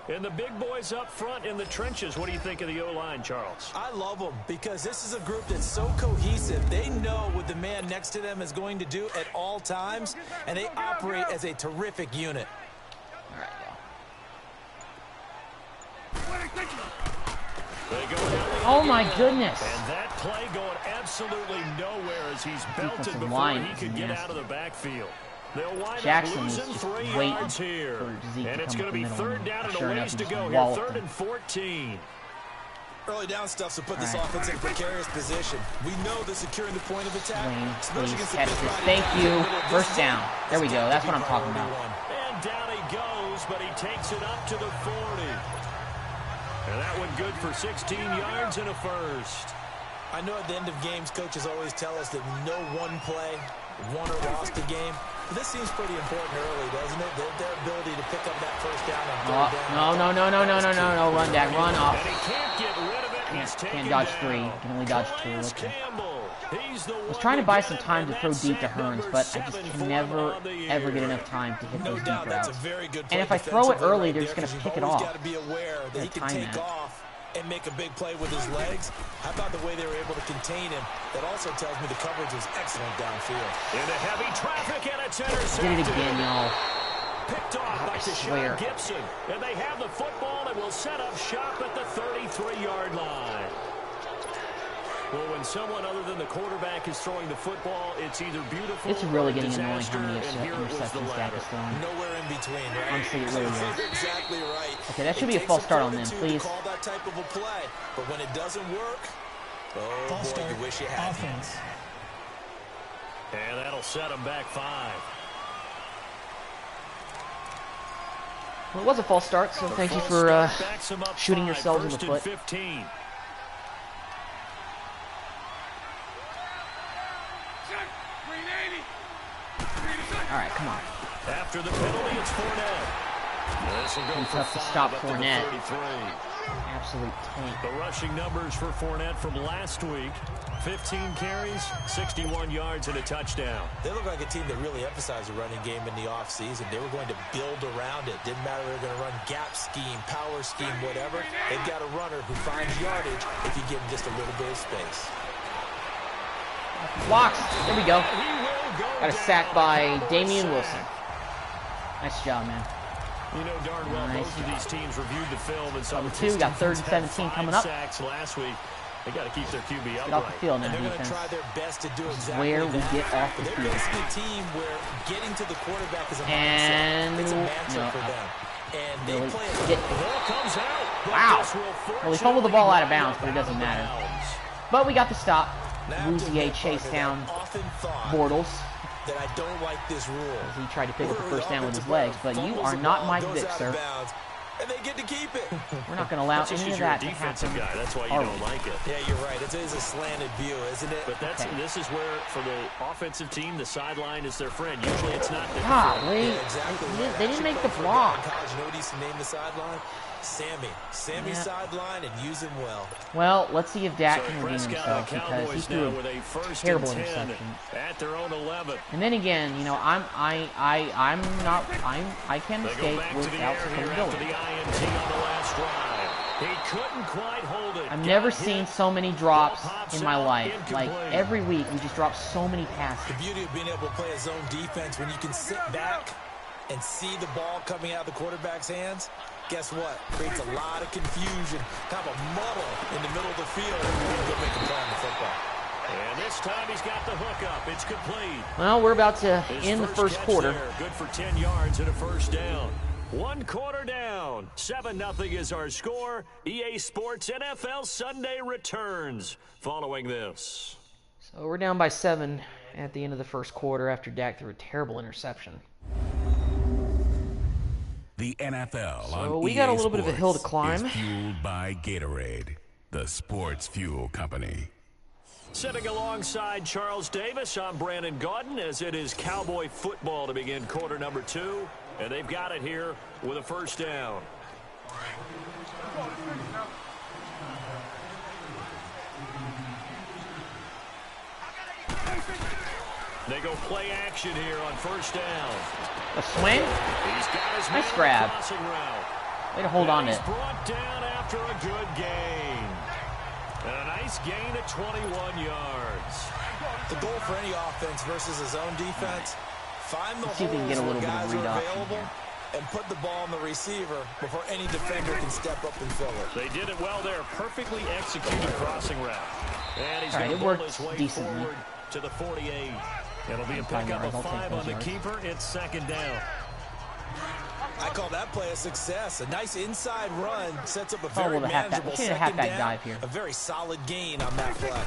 And the big boys up front in the trenches. What do you think of the O-line, Charles? I love them because this is a group that's so cohesive. They know what the man next to them is going to do at all times, and they operate as a terrific unit. All right, oh my goodness. And that play going absolutely nowhere as he's belted before he could get out of the backfield. They'll wind Jackson up is losing just 3 waiting yards here. for Zeke And to it's come going to be 3rd down and a ways to go here. 3rd and 14. Early down stuff, so put this offense in a precarious position. We know they're securing the point of attack. Wayne, please catch this. Thank you. First down. There we go. That's what I'm talking about. And down he goes, but he takes it up to the 40. And that one good for 16 yards and a first. I know at the end of games, coaches always tell us that no one play won or lost a game. But this seems pretty important early, doesn't it? Their ability to pick up that first down on 3rd down. No. Run, Dak. Run off. And he can't get rid of it. Can't dodge 3. Can only dodge 2. Okay. I was trying to buy some time to throw deep to Hearns, but I just can never, ever get enough time to hit those deep routes. And if I throw it early, they're just going to pick it off. Got to be aware that he can take off and make a big play with his legs. How about the way they were able to contain him? That also tells me the coverage was excellent downfield. Into heavy traffic, and it's intercepted. Did it again, y'all. Picked off by Deshaun Gibson. And they have the football and will set up shop at the 33-yard line. Well, when someone other than the quarterback is throwing the football, it's either beautiful It's really or getting annoying how many interceptions Dak is throwing. Nowhere in between, right? Honestly, it really is. Exactly right. Okay, that should be a false start on them, please. Call that type of a play, but when it doesn't work, oh false boy, start, you wish you had. Offense. And that'll set them back 5. Well, it was a false start, so thank you for shooting yourselves in the foot. 15. All right, come on. After the penalty, it's Fournette. This will go for tough to 5 stop up to the Fournette. 33. Absolute tank. The rushing numbers for Fournette from last week: 15 carries, 61 yards, and a touchdown. They look like a team that really emphasized the running game in the offseason. They were going to build around it. Didn't matter if they were going to run gap scheme, power scheme, whatever. They've got a runner who finds yardage if you give him just a little bit of space. Blocks. There we go. He will go Got a sack by Damian Wilson. Nice job, man. You know darn well Nice most of these teams reviewed the film and saw Number that 2, this we got 3rd defense and had 17 5 coming up. sacks last week. They got to keep their QB Get upright. off the field now, And they're going to defense. try their best to do This is exactly where we that. get off the They're field. basically a team where getting to the quarterback is a And mindset. It's a mantra no, for them. And they really play get. The ball comes out. but Wow. this will Well, he fumbled the ball out of bounds, fortunately but it doesn't wind up matter. out of bounds. But we got the stop. Now, Rouzier to chased Parker, down I've often thought Bortles that I don't like this rule. as he tried to pick up the Where first down with his offensive legs. But you fumbles are the not ball, Mike goes Vick, out of sir. bounds, and they get to keep it. We're not going to allow That's just any of 'cause you're a that to defensive happen. guy. That's why you Are don't we? like it. Yeah, you're right. It is a slanted view, isn't it? But that's Okay. this is where, for the offensive team, the sideline is their friend. Usually it's not their friend. Golly. Yeah, exactly right. They didn't Actually make the played for a guy in block. college. You know what he used to name the sideline? Sammy. Sammy's Yeah. sideline, and use him well. Well, let's see if Dak So can redeem Prescott himself and because he Cowboys threw now a with a first terrible and 10 interception. at their own 11. And then again, you know, I can't They go escape back to the without air some here after ability. the INT on the last drive. He couldn't quite hold it. I've never Got seen hit. so many drops Ball pops in my out, life. Like, incomplete. every week, we just drop so many The passes. beauty of being able to play a zone defense when you can sit back and see the ball coming out of the quarterback's hands, guess what? Creates a lot of confusion, kind of a muddle in the middle of the field when you go make a play on the football. And this time he's got the hook up. It's complete. Well, we're about to His end the first catch quarter. there, good for 10 yards and a first down. 1 quarter down. 7-0 is our score. EA Sports NFL Sunday returns following this. So we're down by 7 at the end of the first quarter after Dak threw a terrible interception. The NFL So on we EA got a little bit of a hill to Sports climb. is fueled by Gatorade, the sports fuel company. Sitting alongside Charles Davis, I'm Brandon Gaudin, as it is Cowboy football to begin quarter number 2. And they've got it here with a first down. They go play action here on first down. A swing? He's got his Nice man grab. crossing route. Way to hold on And to he's it. brought down after a good gain. And a nice gain at 21 yards. The goal for any offense versus a zone defense, find the Let's see if we can get a holes little where bit of guys read are option available here. and put the ball on the receiver before any defender can step up and fill it. They did it well there. Perfectly executed crossing route. And he's All right, going it to worked pull his way decently. forward to the 48. It'll be a Fine pickup yards. of I'll take 5 those on the yards. keeper. It's second down. I call that play a success. A nice inside run sets up a Oh, very well, the halfback- manageable we should have a second halfback down. dive here. A very solid gain on that play.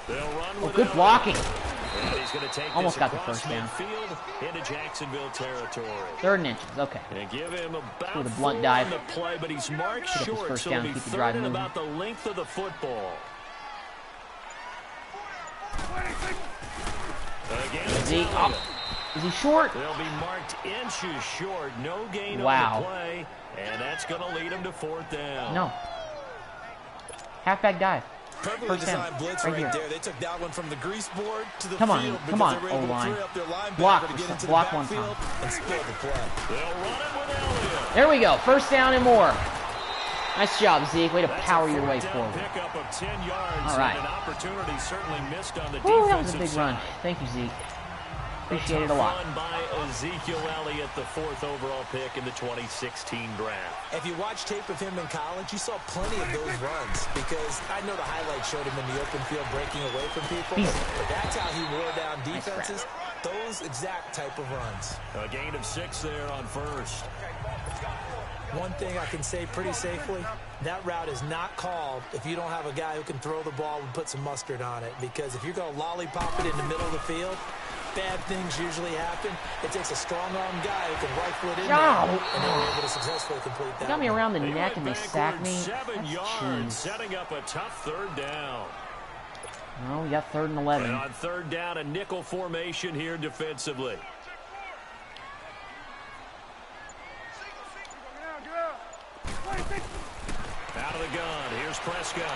They'll run Oh, with good Elliott. blocking. And he's going to take Almost this got the across first down. midfield into Jacksonville territory. 3rd and inches. Okay. And give him about With a blunt 4 dive. on the play, but he's marked Pick up his short, first so down, it'll be keep the 3rd drive and moving. about the length of the football. Again, it's Is he, Elliott. is he short? They'll be marked inches short. No gain Wow. on the play, and that's going to lead him to 4th down. No. Halfback dive. Perfectly First down. designed blitz Right right here. there. They took that one from the grease board to the Come on, field come because on, they were able O-line. to free up their linebacker Block to for get some- into block the one backfield time. and spoil the play. They'll run it with Elliott. There we go. First down and more. Nice job, Zeke. Way to power your way forward. Pickup of 10 yards. All right. And an opportunity certainly missed on the Woo, that was a big defensive run. side. Thank you, Zeke. Appreciate it a lot. Run by Ezekiel Elliott, the 4th overall pick in the 2016 draft. If you watch tape of him in college, you saw plenty of those runs because I know the highlights showed him in the open field breaking away from people, but that's how he wore down defenses, those exact type of runs. A gain of 6 there on first. One thing I can say pretty safely, that route is not called if you don't have a guy who can throw the ball and put some mustard on it, because if you're going to lollipop it in the middle of the field, bad things usually happen. It takes a strong-arm guy who can rifle it in there, and they were able to successfully complete that. They got me around the neck and they sacked me. 7 yards, setting up a tough 3rd down. Well, we got 3rd and 11. And on 3rd down, a nickel formation here defensively. Out of the gun, here's Prescott.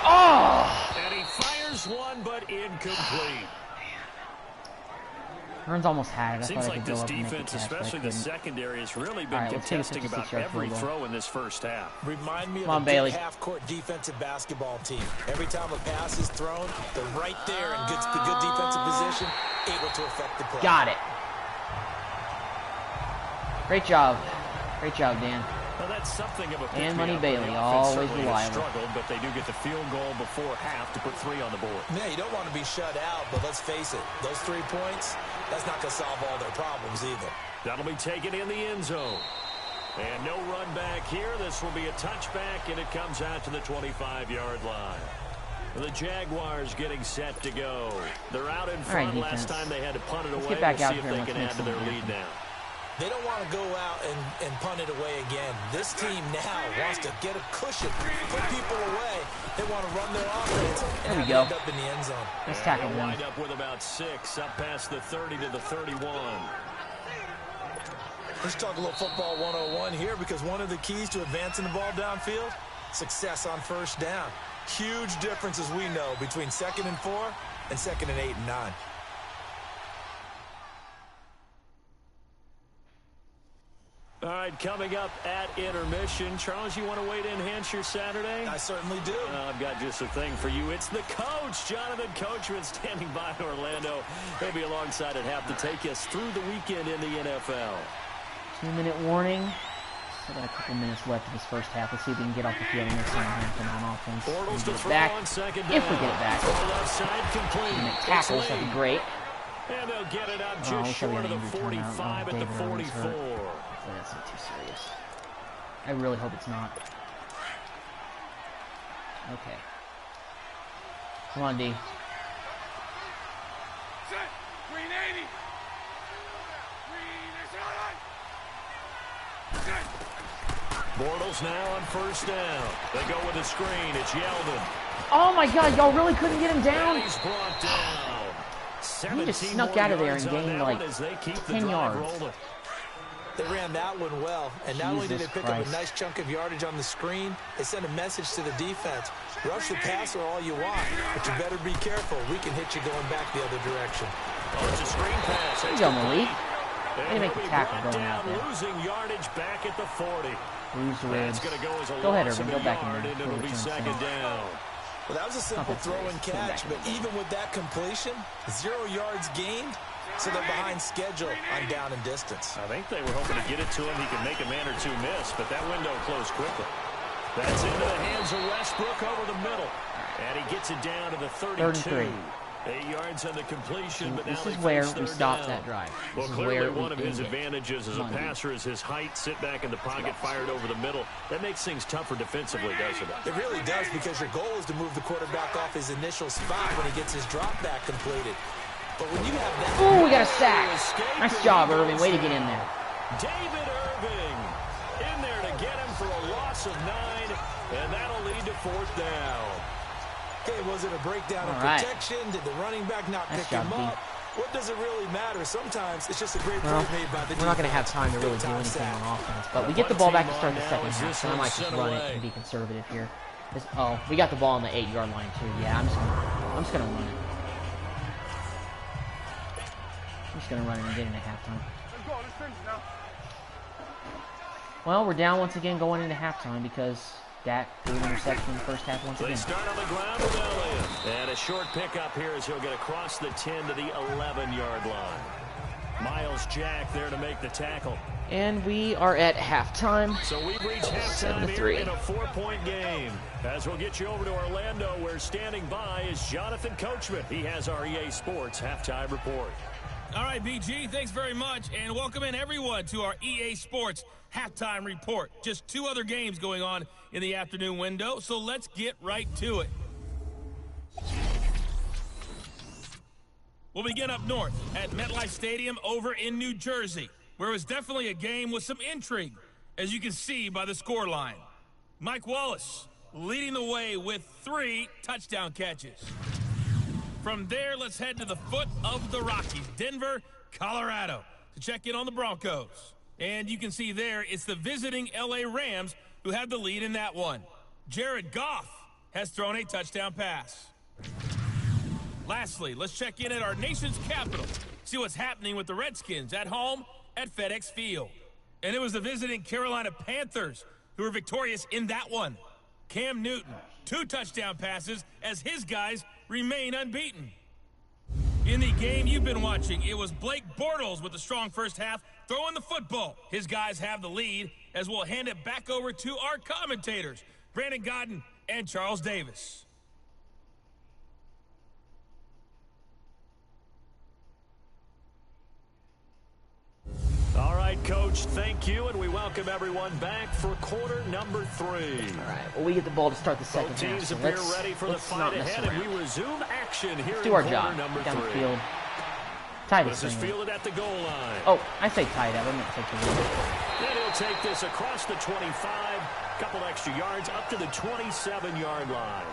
Oh! And he fires one, but incomplete. Hearns almost had it. I Seems thought I like could go this up and make defense, the catch, especially the secondary, has really been contesting about every throw in this first half. Remind me of a good half-court defensive basketball team. Every time a pass is thrown, they're right there in good defensive position, able to affect the play. Got it. Great job. Great job, Dan. Well, that's something of a pick-me-up. And Money Bailey, always reliable. Struggled, but they do get the field goal before half to put 3 on the board. Yeah, you don't want to be shut out, but let's face it, those 3 points, that's not going to solve all their problems either. That'll be taken in the end zone. And no run back here. This will be a touchback, and it comes out to the 25-yard line. The Jaguars getting set to go. They're out in front. Last time they had to punt it away. Get back we'll out see if here they can add to their lead now. They don't want to go out and punt it away again. This team now wants to get a cushion, put people away. They want to run their offense and end up in the end zone. Let's tackle them. Wind up with about 6, up past the 30 to the 31. Let's talk a little football 101 here, because one of the keys to advancing the ball downfield, success on 1st down. Huge difference, as we know, between 2nd and 4 and 2nd and 8 and 9. All right, coming up at intermission. Charles, you want to wait to enhance your Saturday? I certainly do. I've got just a thing for you. It's the coach, Jonathan Coachman, standing by in Orlando. He'll be alongside at half to take us through the weekend in the NFL. 2-minute warning. Still got a couple minutes left of this first half. Let's see if we can get off the field in this second half and on offense. Bortles to throw back. on 2nd down. If we get it back. Left side complete. And tackles, that'd be great. And they'll get it up just short of the 45 at the 44. That's not too serious. I really hope it's not. Okay. Come on, D. Bortles now on 1st down. They go with a screen. It's Yeldon. Oh my God! Y'all really couldn't get him down. He's brought down. He just snuck out of there and gained like 10 yards. Rolling. They ran that one well, and not only did they pick up a nice chunk of yardage on the screen, they sent a message to the defense. Rush the passer all you want, but you better be careful. We can hit you going back the other direction. Oh, it's a screen pass. There you go, Malik. Way to make the tackle going out there. Losing yardage back at the 40. Lose the ribs. Go ahead, Irvin. Go back in there. It'll be 2nd down. Well, that was a simple throw and catch, but even with that completion, 0 yards gained, so they're behind schedule on down and distance. I think they were hoping to get it to him. He could make a man or 2 miss, but that window closed quickly. That's into the hands of Westbrook over the middle. And he gets it down to the 32. 8 yards on the completion, but now this is where we stopped that drive. Well, clearly one of his advantages as a passer is his height. Sit back in the pocket, fired over the middle. That makes things tougher defensively, doesn't it? It really does, because your goal is to move the quarterback off his initial spot when he gets his drop back completed. But when you have that... Ooh, we got a sack. Nice job, Irving. Way to get in there. David Irving in there to get him for a loss of 9, and that'll lead to 4th down. Okay, was it a breakdown of protection? Did the running back not pick him up? What does it really matter? Sometimes it's just a great play made by the defense. We're not going to have time to really do anything on offense. But we get the ball back to start the second half, so I might just run it and be conservative here. Oh, we got the ball on the 8-yard line, too. Yeah, I'm just going to run it. I'm just going to run it and get it at halftime. Well, we're down once again going into halftime because Dak threw an interception in the first half once again. They start on the ground with Elliott. And a short pickup here as he'll get across the 10 to the 11-yard line. Miles Jack there to make the tackle. And we are at halftime. So we've reached halftime here in a 4-point game. As we'll get you over to Orlando, where standing by is Jonathan Coachman. He has our EA Sports halftime report. All right, BG, thanks very much. And welcome in everyone to our EA Sports halftime report. Just 2 other games going on in the afternoon window, so let's get right to it. We'll begin up north at MetLife Stadium over in New Jersey, where it was definitely a game with some intrigue, as you can see by the scoreline. Mike Wallace leading the way with 3 touchdown catches. From there, let's head to the foot of the Rockies, Denver, Colorado, to check in on the Broncos. And you can see there, it's the visiting LA Rams who have the lead in that one. Jared Goff has thrown a touchdown pass. Lastly, let's check in at our nation's capital, see what's happening with the Redskins at home at FedEx Field. And it was the visiting Carolina Panthers who were victorious in that one. Cam Newton, 2 touchdown passes as his guys remain unbeaten. In the game you've been watching, it was Blake Bortles with a strong first half throwing the football. His guys have the lead as we'll hand it back over to our commentators, Brandon Godden and Charles Davis. All right, Coach, thank you, and we welcome everyone back for quarter number 3. All right, well, we get the ball to start the second Both half. teams So appear ready for the fight ahead, and we resume action here in quarter number 3. Down the field. Tight This is fielded at the goal line. Oh, I say tight up. I meant take the lead. And he'll take this across the 25, couple extra yards up to the 27-yard line.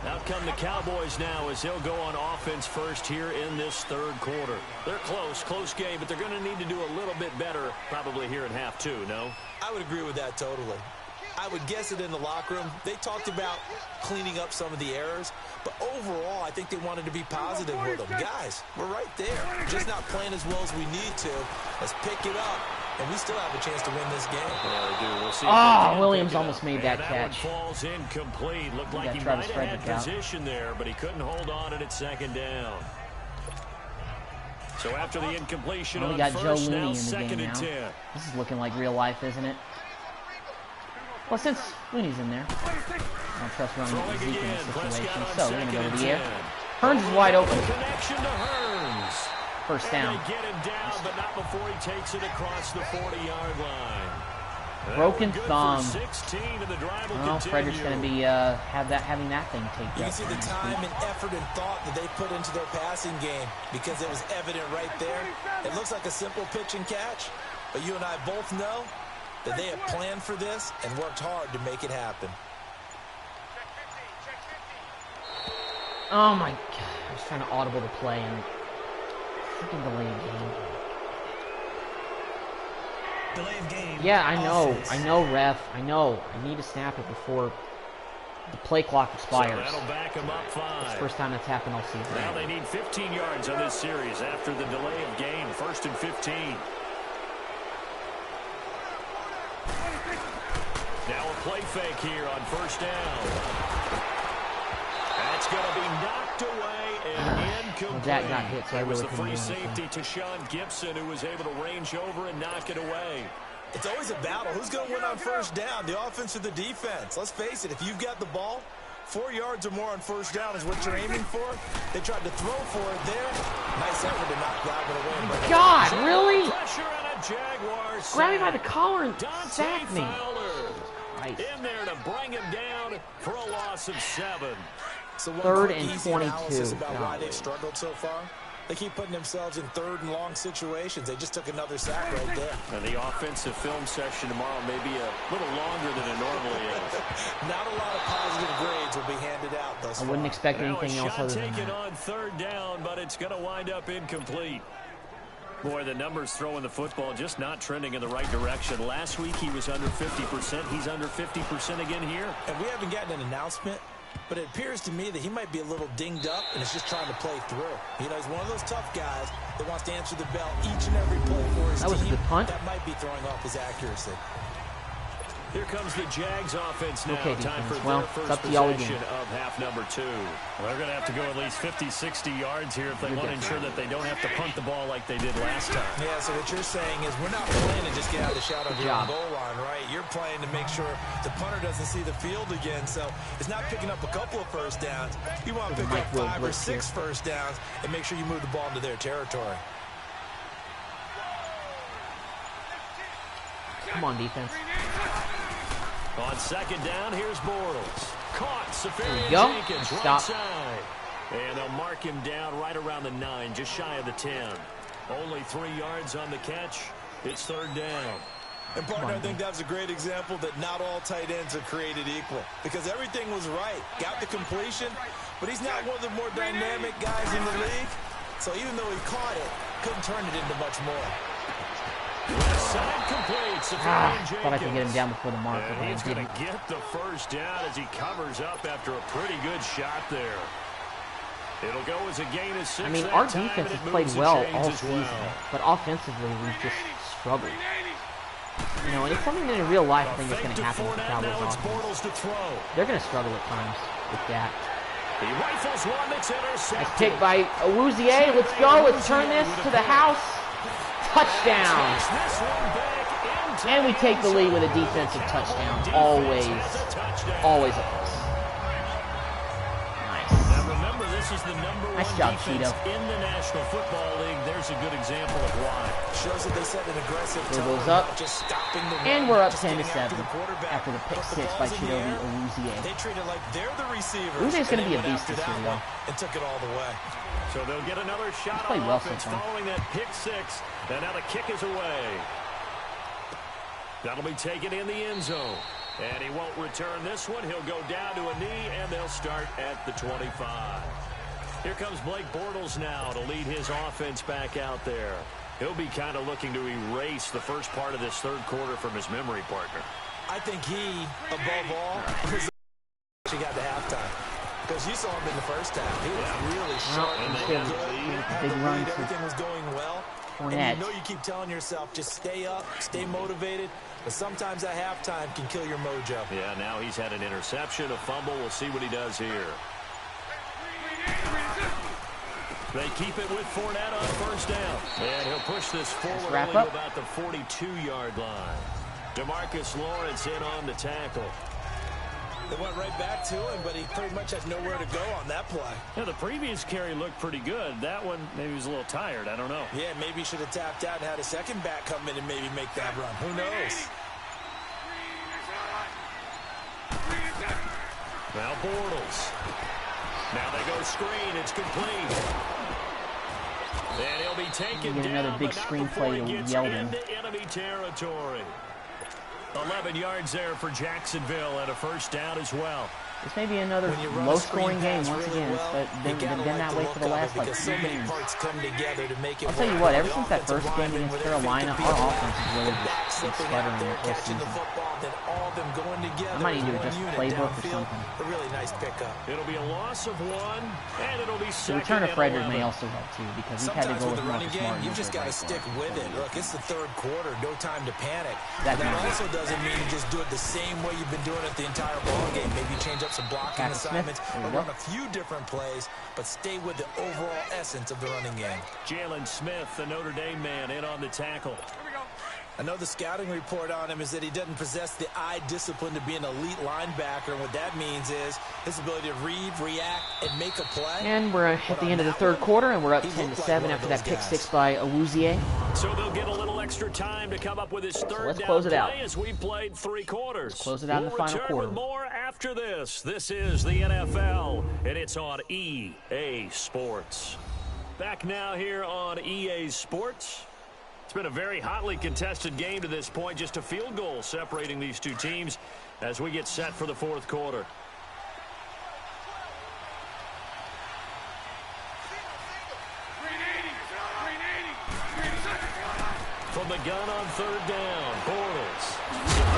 Out come the Cowboys now as he'll go on offense first here in this third quarter. They're close game, but they're going to need to do a little bit better probably here in half 2, no? I would agree with that totally. I would guess it in the locker room. They talked about cleaning up some of the errors, but overall, I think they wanted to be positive with them. Guys, we're right there. Just not playing as well as we need to. Let's pick it up, and we still have a chance to win this game. Yeah, we do. We'll see. Williams almost made that catch. One falls incomplete. Looked like he might have had position there, but he couldn't hold on, and it's second down. So after the incompletion on first, now second and 10. This is looking like real life, isn't it? Well, since Looney's in there, I don't trust running with Zeke in this situation, so we're going to go to the air. Hearns is wide open. Connection to Hearns. First down. They get him down, but not before he takes it across the 40-yard line. Broken thumb. 16, and the drive will well, Frederick's going to be having that thing taped up. You can see the time and effort and thought that they put into their passing game because it was evident right there. It looks like a simple pitch and catch, but you and I both know that they have planned for this and worked hard to make it happen. Oh my God, I was trying to audible the play and freaking delay of game. Delay of game. Yeah, I know, ref. I know. I need to snap it before the play clock expires. So that'll back them up 5. It's the first time that's happened all season. Now they need 15 yards on this series after the delay of game. 1st and 15. Now a play fake here on first down. That's going to be knocked away and incomplete. Well, Jack got hit, so I it was really the couldn't free do anything. safety to Sean Gibson who was able to range over and knock it away. It's always a battle. Who's going to win on first down, the offense or the defense? Let's face it, if you've got the ball, 4 yards or more on first down is what you're aiming for. They tried to throw for it there. Nice effort to knock that one away. God, really? Pressure on a Jaguar sack. Grab me by the collar and sack me. In there to bring him down for a loss of 7. So 3rd and 22. About why they've struggled so far. They keep putting themselves in 3rd and long situations. They just took another sack right there. And the offensive film session tomorrow may be a little longer than it normally is. Not a lot of positive grades will be handed out thus far. I wouldn't expect anything else other than taken that. on 3rd down, but it's going to wind up incomplete. Boy, the numbers throwing the football just not trending in the right direction. Last week he was under 50%. He's under 50% again here. And we haven't gotten an announcement But it appears to me that he might be a little dinged up and is just trying to play through. You know, he's one of those tough guys that wants to answer the bell each and every play for his team. That was a good punt. That might be throwing off his accuracy. Here comes the Jags offense now. Okay, Time for well, their first it's up to y'all again. possession of half number 2. Well, they're going to have to go at least 50, 60 yards here if they want to ensure that they don't have to punt the ball like they did last time. Yeah, so what you're saying is we're not playing to just get out of the shadow of your goal line, right? You're playing to make sure the punter doesn't see the field again. So it's not picking up a couple of first downs. You want to pick up 5 or 6 first downs and make sure you move the ball into their territory. Come on, defense. On second down, here's Bortles. Caught. There you go. Jenkins, Stop. right side. And they'll mark him down right around the 9, just shy of the 10. Only 3 yards on the catch. It's third down. And, partner, I think that's a great example that not all tight ends are created equal. Because everything was right. Got the completion, but he's not one of the more dynamic guys in the league. So even though he caught it, couldn't turn it into much more. Left side complete. Thought I could get him down before the mark. And he's going to get the first down as he covers up after a pretty good shot there. It'll go as a gain of 6. I mean, our defense has played well all season, but offensively we've just struggled. You know, and it's something that in real life I think is going to happen with the Cowboys offense. They're going to struggle at times with that. He rifles one that's intercepted. Nice pick by Awuzie. Let's go. Let's turn this to the house. Touchdown. And we take the lead with a defensive touchdown. Always a plus. Nice. Now remember, this is the number 1 Nice job, defense Cheeto. in the National Football League. There's a good example of why. Shows that they set an aggressive Throw tone, those up. just stopping the run, And we're up just 10-7 getting after the quarterback. after the pick But 6 by ball's in the Chidobe air. Awuzie. They treat it like they're the receivers. Awuzie's going to and be they a went beast after this that year, one though. and took it all the way. So they'll get another shot played on well so offense far. following that pick 6. And now the kick is away. That'll be taken in the end zone. And he won't return this one. He'll go down to a knee, and they'll start at the 25. Here comes Blake Bortles now to lead his offense back out there. He'll be kind of looking to erase the first part of this third quarter from his memory partner. I think he, above all, was she got to halftime. Because you saw him in the first half. He was really sharp and good. Had the lead. Everything was going well. And you know you keep telling yourself, just stay up, stay motivated. But sometimes that halftime can kill your mojo. Yeah, now he's had an interception, a fumble. We'll see what he does here. They keep it with Fournette on first down. And he'll push this forward only to about the 42-yard line. DeMarcus Lawrence in on the tackle. They went right back to him, but he pretty much has nowhere to go on that play. Yeah, the previous carry looked pretty good. That one, maybe he was a little tired. I don't know. Yeah, maybe he should have tapped out and had a second back come in and maybe make that run. Who knows? Now Bortles. Now they go screen. It's complete. And he'll be taken down. Another big screen play to Yeldon. Into enemy territory. 11 yards there for Jacksonville and a first down as well. This may be another low-scoring game once again. It's been that way for the last, like, 2 games. I'll tell you what, ever since that first game against Carolina, our offense has really just been sputtering the whole season. I might need to adjust the playbook or something. A really nice pickup. It'll be a loss of 1, and it'll be The return of Frederick may also help, too, because we've had to go with running Marcus game, Martin. you've just got to stick with it. Look, it's the third quarter. No time to panic. That also doesn't mean you just do it the same way you've been doing it the entire ball game. Maybe change up some blocking assignments or run a few different plays, but stay with the overall essence of the running game. Jalen Smith, the Notre Dame man, in on the tackle. I know the scouting report on him is that he doesn't possess the eye discipline to be an elite linebacker. And what that means is his ability to read, react, and make a play. And we're at the end of the third quarter, and we're up 10-7 after that pick 6 by Awuzie. So they'll get a little extra time to come up with his third down close it out. play as we played 3 quarters. Let's close it out in the final quarter. We'll return with more after this. This is the NFL, and it's on EA Sports. Back now here on EA Sports. It's been a very hotly contested game to this point. Just a field goal separating these two teams as we get set for the fourth quarter. From the gun on third down, Bortles.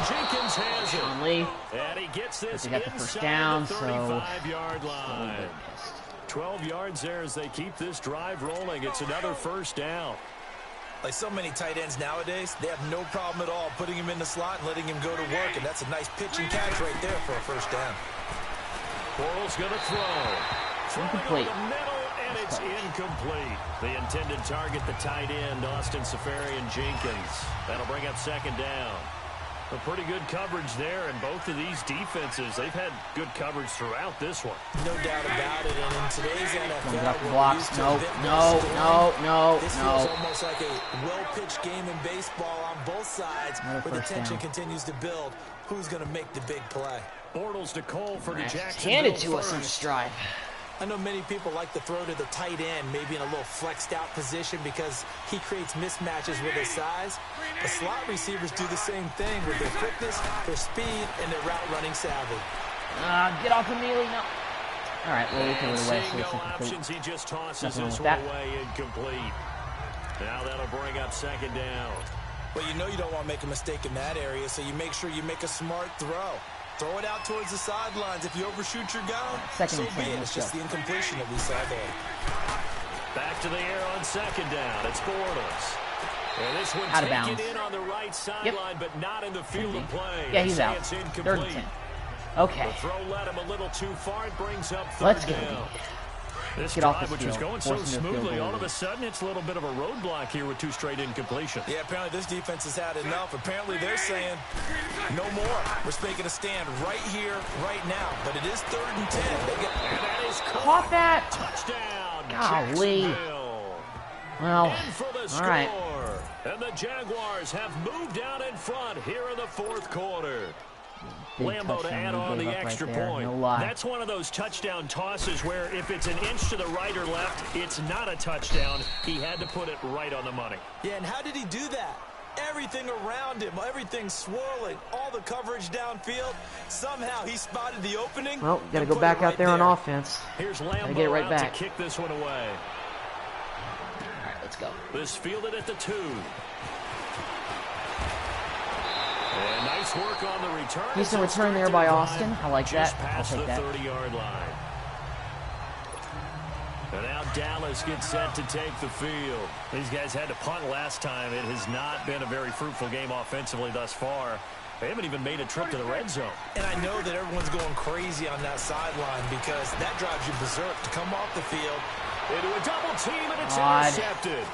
Jenkins has it. Sean Lee. And he gets this they got the first down, the 35-yard line. 12 yards there as they keep this drive rolling. It's another first down. Like so many tight ends nowadays, they have no problem at all putting him in the slot and letting him go to work, and that's a nice pitch and catch right there for a first down. Bortles going to throw. Incomplete. The middle, and it's incomplete. The intended target, the tight end, Austin Seferian-Jenkins. That'll bring up second down. A pretty good coverage there, and both of these defenses, they've had good coverage throughout this one. No doubt about it, and in today's NFL, got the blocks. No. This feels almost like a well-pitched game in baseball on both sides, where the tension continues to build. Who's going to make the big play? Bortles to Cole for the Jacksonville handed to us on this drive. I know many people like to throw to the tight end, maybe in a little flexed out position because he creates mismatches with his size. But slot receivers do the same thing with their quickness, their speed, and their route running savvy. Get off of Neely, no. All right, well, we can And away, so seeing it's no incomplete. options, he just tosses Nothing this with one that. away incomplete. Now that'll bring up second down. Well, you know you don't want to make a mistake in that area, so you make sure you make a smart throw. Throw it out towards the sidelines. If you overshoot your guy, Second so and 10, be it. let's It's just go. the incompletion that we saw there. Back to the air on second down. It's Bortles. And this one Out of taken bounds. in on the right sideline, but not in the field of play. Yeah, They he's say out. It's 3rd incomplete. and 10. Okay, The throw led him a little too far. It brings up third let's go. down. This Get off drive, this which was field. going Force so him to field smoothly, goal all of a range. sudden it's a little bit of a roadblock here with 2 straight incompletions. Yeah, apparently this defense has had enough. Apparently they're saying, no more. We're making a stand right here, right now. But it is 3rd and 10. And that is Caught that. touchdown. Golly. Jacksonville. Well, In for the all score. right. And the Jaguars have moved out in front here in the 4th quarter. Big Lambo to touchdown add we on gave the up right extra there, point. no lie. That's one of those touchdown tosses where if it's an inch to the right or left, it's not a touchdown. He had to put it right on the money. Yeah, and how did he do that? Everything around him, everything swirling, all the coverage downfield. Somehow he spotted the opening. Well, got to and go put back it right out there on offense. Here's Gotta Lambo get it right out back. to kick this one away. All right, let's go. This fielded at the 2. And nice work on the return. Decent As they'll return there start by their Austin. drive I like just that. I'll past take the that. 30-yard line. And now Dallas gets set to take the field. These guys had to punt last time. It has not been a very fruitful game offensively thus far. They haven't even made a trip to the red zone. And I know that everyone's going crazy on that sideline because that drives you berserk to come off the field. Into a double team, and it's God. intercepted.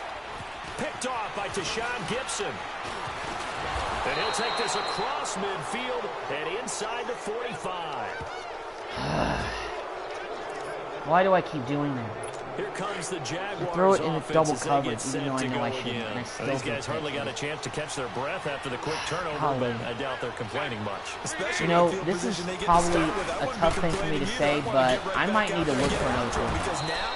Picked off by Tashawn Gibson. And he'll take this across midfield and inside the 45. Why do I keep doing that? Here comes the Jaguars Throw it in the offense double as they coverage, get set even though I to know go I shouldn't, again. and I still These don't guys hardly catch got a it. chance to catch their breath after the quick turnover, Hardly. but I doubt they're complaining much. Especially You know, in the field this is position they get to probably start with. I a wouldn't tough be thing for me to complaining say, either. I wanna but get right I back might out need to there look and for get another after it quarterback. because now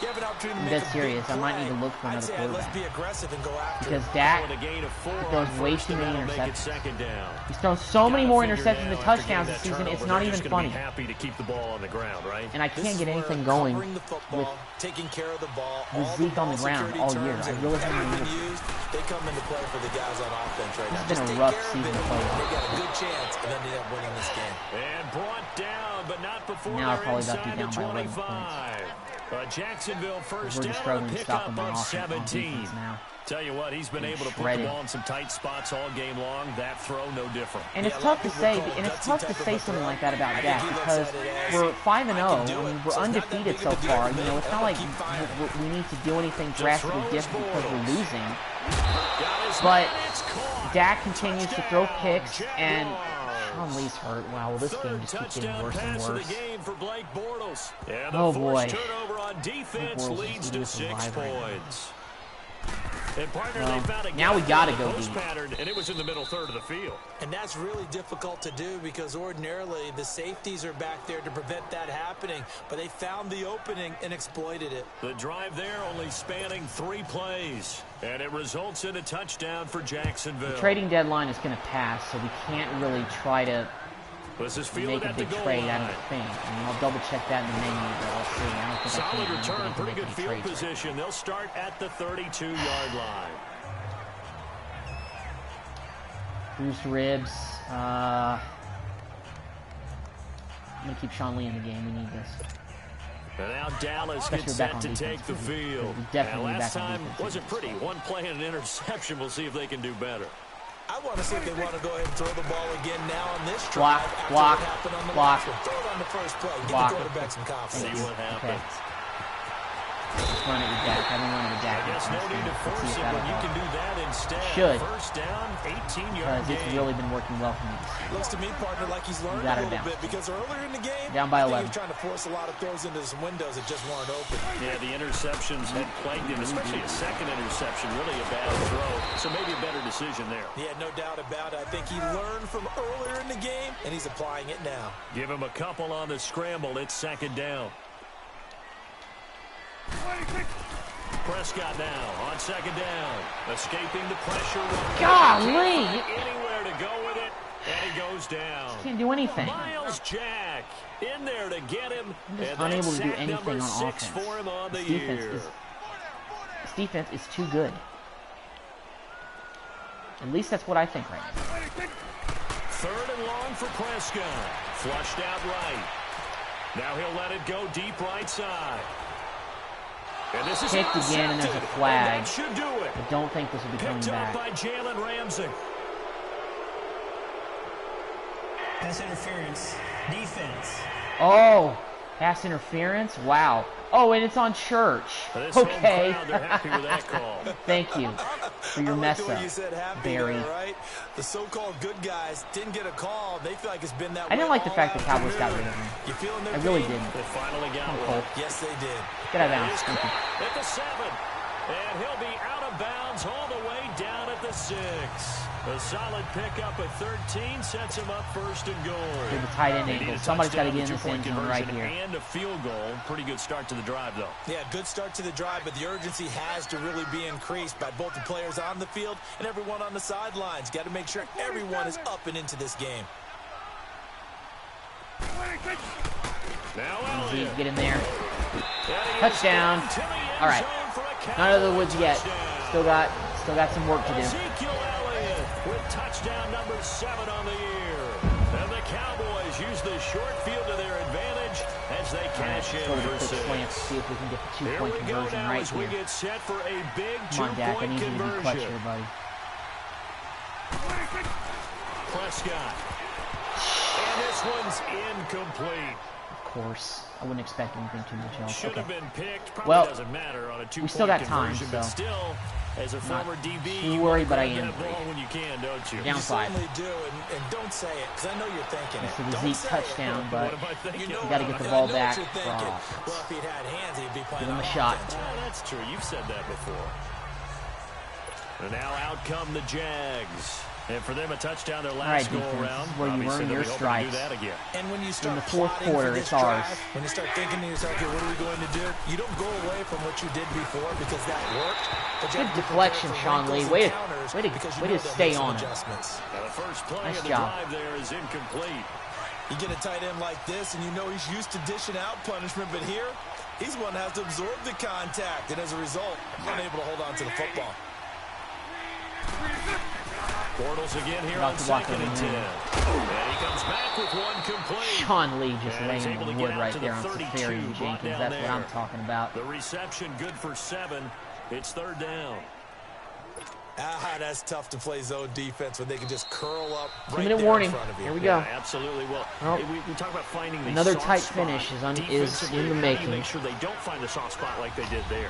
you have an opportunity to I'm make dead a serious. big I might need play. to look for I'd another say quarterback. let's be aggressive and go after Because it. Dak With a gain of 4 throws on way first, too and many that'll make it interceptions. second down. He's thrown so many Gotta more figure interceptions now than after touchdowns getting this that season. It's turnover, not they're even just gonna funny. be happy to keep the ball on the ground, right? And I This can't is get where anything going covering the football, with taking care of the ball, with all Zeke the on the ball ground security all year. terms I and really haven't everything been used, they come into play for the guys on offense right now. It's been Just a take rough care of season it, to play. They got a good chance and then end up winning this game. And brought down, but not before Now I'll they're probably about to be inside the down by 11 25. A Jacksonville first We're down, just a struggling to stop pickup him on of offense, on 17. defense now. Tell you what, he's been Getting able to put shredded. the ball in some tight spots all game long. That throw, no different. And it's Yeah, a lot tough to of people say, call it and it's gutsy tough to type of say a something throw. like that about I think Dak he looks because at it as, we're 5-0 I can do and it, we're so it's not that undefeated big so of a deal far. for You me. know, it's I'm not gonna like keep firing. we need to do anything The drastically throw is different because we're Bortles. losing. Got his But man, it's caught. Dak continues to throw picks, and Jaguars. Sean Lee's hurt. Wow, well, this game Third just keeps getting touchdown worse and pass of worse. the game for Blake Bortles. And the Oh, forced boy. turnover on defense Bortles leads is to eating 6 us alive right now. points. And partner, Well, they found a now we gap gotta in the go post deep. pattern, and it was in the middle third of the field. And that's really difficult to do because ordinarily the safeties are back there to prevent that happening. But they found the opening and exploited it. The drive there only spanning 3 plays, and it results in a touchdown for Jacksonville. The trading deadline is going to pass, so we can't really try to This is make fielded a at the big goal trade, I line. don't think. I mean, I'll double check that in the menu, but I'll see. I don't think I Solid can. I don't return, think I can pretty make good any field trades right position. They'll start at the 32-yard line. Bruised ribs. I'm going to keep Sean Lee in the game. We need this. And now Dallas gets set to take the field. And last time wasn't pretty. One play and an interception. We'll see if they can do better. I want to see if they want to go ahead and throw the ball again now on this drive. Block. Throw it on the first play. Get the quarterback some confidence. See what happens. Just run it with Dak. Having run it with Dak. I guess no need to force it when you can do that instead. Should. First down, 18-yard Because gain. it's really been working well for me. Looks to me, partner, like he's learned a little bit because earlier in the game, down by 11. he was trying to force a lot of throws into some windows that just weren't open. Yeah, the interceptions had plagued him, especially a second interception, really a bad throw. So maybe a better decision there. Yeah, no doubt about it. I think he learned from earlier in the game, and he's applying it now. Give him a couple on the scramble. It's second down. Prescott now on second down, escaping the pressure. Golly! Anywhere to go with it, and he goes down. Can't do anything. Miles Jack in there to get him. I'm just and unable to do sack anything on 6 offense. for him on the This year. defense is too good. At least that's what I think right now. Third and long for Prescott. Flushed out right. Now he'll let it go deep right side. And this is Kicked again, and there's a flag. That should do it. I don't think this will be coming Picked up back. by Jalen Ramsey. Pass interference. Defense. Oh, pass interference? Wow. Oh, and it's on Church. This Okay. home crowd, they're happy with that call. Thank you for your mess I like the way up, you said happy Barry. there, right? The so-called good guys didn't get a call. They feel like it's been that way. I didn't like the all fact that Cowboys got afternoon. rid of him. You feeling their I really pain? didn't. They finally got Come one. Cole. Yes, they did. Get out of bounds. Thank you. At the 7. And he'll be out of bounds all the way down at the 6. A solid pickup at 13 sets him up first and goal. Through the tight end They need angle. a Somebody's got to touchdown, get in this two-point end zone right conversion, here. And a field goal. Pretty good start to the drive, though. Yeah, good start to the drive, but the urgency has to really be increased by both the players on the field and everyone on the sidelines. Got to make sure everyone is up and into this game. Now Elliott. Get in there. And he Touchdown. is into the end All right. zone for a None of the Cowboys woods yet. touchdown. Still got some work to do. Ezekiel Elliott with touchdown number 7 on the year. And the Cowboys use the short field to their advantage as they cash in Go to the for quick 6. slant to see if we can get the Here two-point we go conversion now right as we here. get set for a big Come on, Dak. I two-point need you to be clutch conversion. here, buddy. Prescott. And this one's incomplete. Of course. I wouldn't expect anything too much else. Should have Okay. been picked. Probably Well, doesn't matter on a two-point we still got time, conversion, but so still, as a former DB, too you worried, but I get am a ball when you can, don't you? Down You 5. certainly do, and don't say it, because I know you're thinking This it. is a Don't Zeke say touchdown, it. but What am I thinking? You know, you got to get the I ball know back what you're for thinking. offense. Well, if he'd had hands, he'd be playing Give him on a shot. offense. Yeah, that's true. You've said that before. And now out come the Jags. And for them, a touchdown their last defense, go-around. this is where you Obviously, earn they'll your be hoping to stripes. do that again. And when you start the fourth plotting quarter, for this it's ours. drive, when you start thinking to yourself, okay, what are we going to do? You don't go away from what you did before because that worked. But you Good have to be deflection, prepared for Sean Lee. wrinkles Way and to- counters way to- because you way to know they'll stay make some on it. adjustments. Now, the first play Nice of the job. drive there is incomplete. You get a tight end like this, and you know he's used to dishing out punishment, but here, he's one that has to absorb the contact, and as a result, unable to hold on to the football. Bortles again here About on to walk 2nd and over 10. him. And he comes back with one complete. Sean Lee just And he's laying able the to wood get out right to there the on 32, Safari and brought Jenkins. down That's what I'm there. talking about. The reception good for 7. It's 3rd down. That's tough to play zone defense when they can just curl up right 2-minute there warning. in front of you. Here we go. Yeah, absolutely. Well, Oh. we talk about finding the Another soft tight spot. finish is in Defensively, the how do you making. make sure they don't find the soft spot like they did there.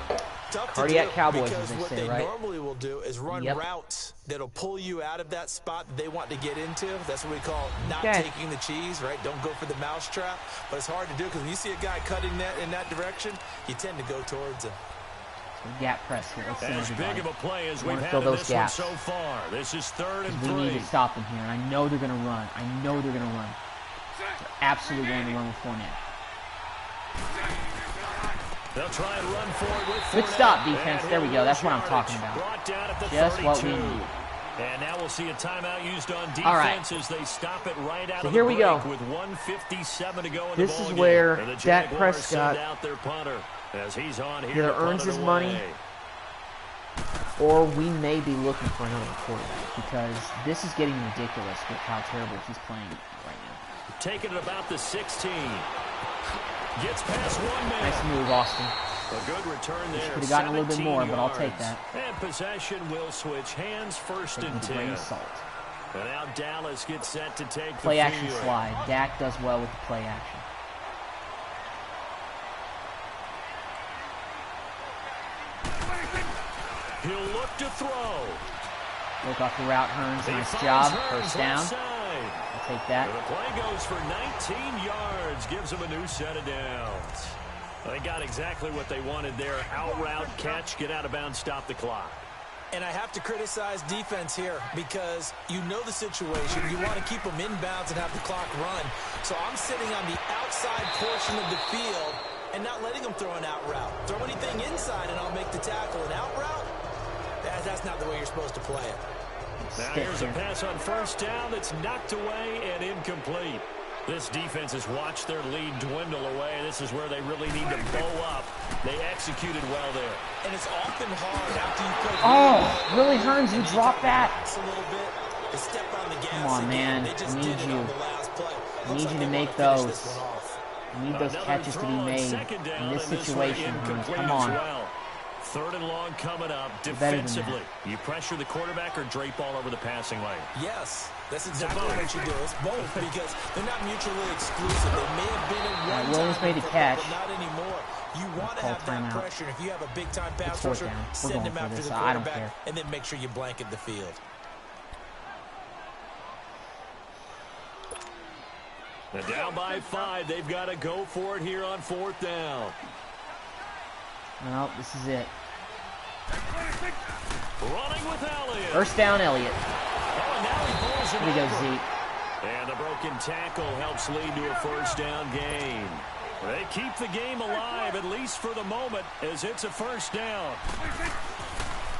Tough to Cardiac do, Cowboys, because as they what say, they right? normally will do is run Yep. routes that'll pull you out of that spot that they want to get into. That's what we call not Okay. taking the cheese, right? Don't go for the mousetrap. But it's hard to do because when you see a guy cutting that in that direction, you tend to go towards him. Gap press here. Let's see As big everybody. of a play as Wanna we've fill had in those this gaps. one so far. This is 3rd and We 3. need to stop them here. And I know they're going to run. I know they're going to run. They're absolutely going to run with Fournette. They'll try and run forward with Good Fournette. stop, defense. And There we he'll go. That's lose what I'm talking yardage. about. Brought down at the Just 32. what we need. And now we'll see a timeout used on defense All right. as they stop it right out So of here the we break go. with 1:57 to go in This the ball is game. where And the Dak Jaguars Prescott send out their punter as he's on here either to earns punt it his money away. or we may be looking for another quarterback because this is getting ridiculous with how terrible he's playing right now. Taking it about the 16. Gets past one man. Nice move, Austin. A good return there. Could have gotten a little bit more, but I'll take that. And possession will switch hands, first and 10. Grain of salt. And now Dallas gets set to take play the action field. slide. Dak does well with the play action. He'll look to throw. Look off the route, Hearns. Nice job. First down. I'll take that. And the play goes for 19 yards. Gives them a new set of downs. They got exactly what they wanted there. Out route, catch, get out of bounds, stop the clock. And I have to criticize defense here because you know the situation. You want to keep them inbounds and have the clock run. So I'm sitting on the outside portion of the field and not letting them throw an out route. Throw anything inside and I'll make the tackle. An out route? That's not the way you're supposed to play it. Now here's a pass on first down that's knocked away and incomplete. This defense has watched their lead dwindle away. This is where they really need to bow up. They executed well there. And it's often hard after you play. Oh, really, Hearns? You dropped that. A little bit to step on the gas. Come on, man. They just I need did it you. on the last play. I need you to make those. I need those catches to be made in this situation, Hearns. Come on. Third and long coming up. Defensively, you pressure the quarterback or drape all over the passing lane? Yes, that's exactly what you do. It's both because they're not mutually exclusive. They may have been in one Williams made the catch. but not anymore. You want to have that pressure. If you have a big-time pass rusher, send him after the quarterback, and then make sure you blanket the field. And down by 5. They've got to go for it here on fourth down. No, this is it. Running with Elliott. First down, Elliott. Oh, and now he pulls him Here we go, over. Zeke. And a broken tackle helps lead to a first down gain. They keep the game alive, at least for the moment, as it's a first down.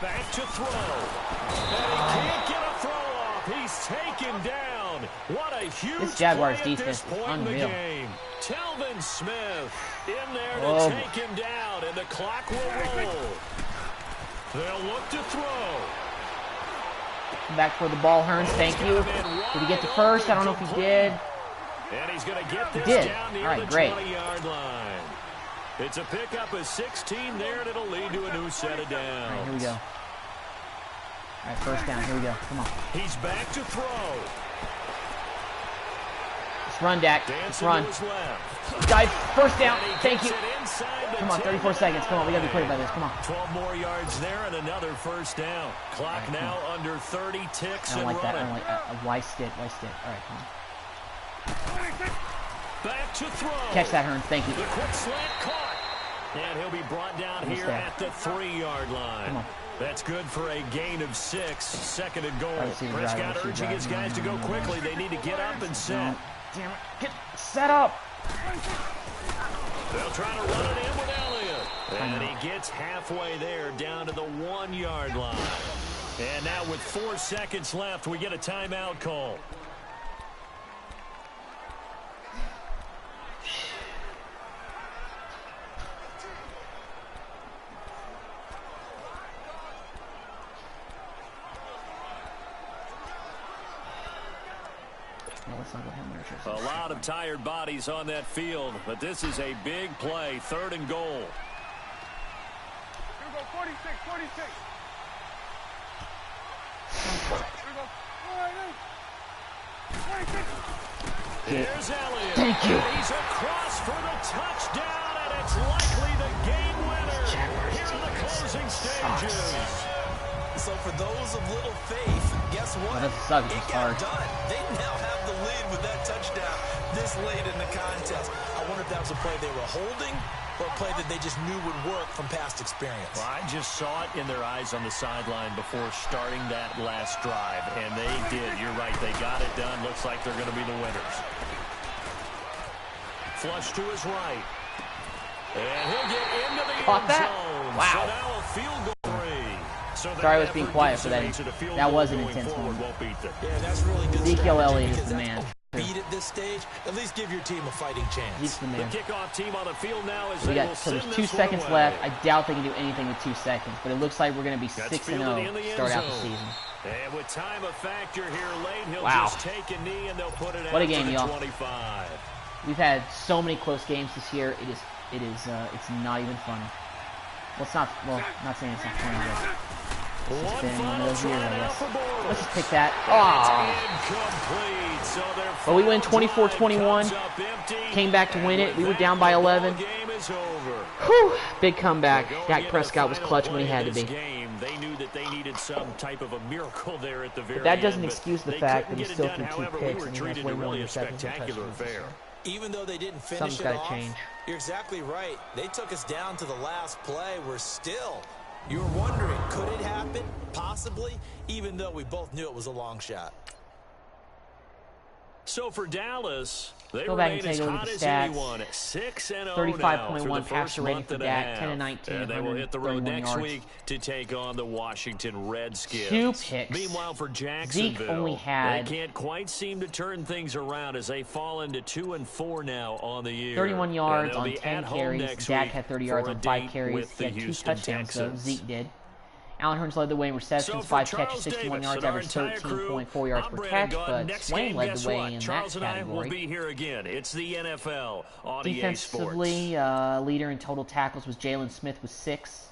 Back to throw. And he can't get a throw off. He's taken down. What a huge this Jaguars play at defense this is point in the unreal. game. Telvin Smith in there to take him down, and the clock will roll. They'll look to throw. Back for the ball, Hearns. Thank you. Did he get the first? I don't know if he did. And he's going to get this down near the great. 20-yard line. It's a pickup of 16 there, and it'll lead to a new set of downs. All right, here we go. All right, first down. Here we go. Come on. He's back to throw. Let's run, Dak. Let's run. Guys, first down. Thank you. Come on, 34 seconds. Come on, we got to be quick about this. Come on. 12 more yards there and another first down. Clock right, now under 30 ticks and running. I don't like that. Why stick? All right, come on. Back to throw. Catch that, Hearns. Thank you. The quick slant caught. And he'll be brought down here at the 3-yard line. Come on. That's good for a gain of 6. Second and goal. Prescott urging his guys to go quickly. They need to get up and set. Damn it. Get set up. They'll try to run it in with Elliott. And he gets halfway there down to the 1-yard line. And now with 4 seconds left, we get a timeout call. A lot of tired bodies on that field, but this is a big play. 3rd and goal. Here we go, 46. Here we go, 46. Here's Elliott. Thank you. He's across for the touchdown, and it's likely the game winner. Here in the closing stages. So for those of little faith, guess what? It got done. They now have the lead with that touchdown this late in the contest. I wonder if that was a play they were holding or a play that they just knew would work from past experience. Well, I just saw it in their eyes on the sideline before starting that last drive, and they did. You're right. They got it done. Looks like they're going to be the winners. Flush to his right. And he'll get into the end zone. Wow. So now a field goal. Sorry I was being quiet for that. That was an intense one. Yeah, that's really good. Ezekiel Elliott is the man. Be lead at this stage, at least give your team a fighting chance. Zeke's the man. The kickoff team on the field now is So there's 2 seconds left. I doubt they can do anything with 2 seconds, but it looks like we're going to be 6-0 to start out the season. And with time a factor here late, he'll wow. just take a knee and they'll put it what out a game, y'all. 25. We've had so many close games this year. It's not even funny. Well, it's not. Well, I'm not saying it's not funny, but it's just been one of those years, I guess. Let's just pick that. Oh. But we win 24-21. Came back to win it. We were down by 11. Whew. Big comeback. Dak Prescott was clutch when he had to be. They knew that they needed some type of a miracle there at the very end. But that doesn't end, excuse the fact that he still threw 2 however, picks we and he has treated way a more really interceptions than spectacular touchdowns. affair. Even though they didn't finish Something's it gotta off, change. You're exactly right. They took us down to the last play. We're still. You were wondering, could it happen? Possibly, even though we both knew it was a long shot. So for Dallas, they go back and remain take as a look hot at as the stats. anyone. 6-0 35.1 passer rating for Dak, 10-19, and they will hit the road 131 next yards. week to take on the Washington Redskins. 2 picks. Meanwhile, for Jacksonville, Zeke only had they can't quite seem to turn things around as they fall into 2-4 now on the year. 31 yards on be 10 at home carries. next Dak week had 30 for yards a on 5 date carries. with He the had 2 Houston touchdowns, though. Texans. Zeke did. Allen Hurns led the way in receptions, 5 catches, 61 yards, averaged 13.4 yards per catch, but Swain led the way in that category. Will be here again. It's the NFL on EA Defensively, Sports. leader in total tackles was Jalen Smith with 6.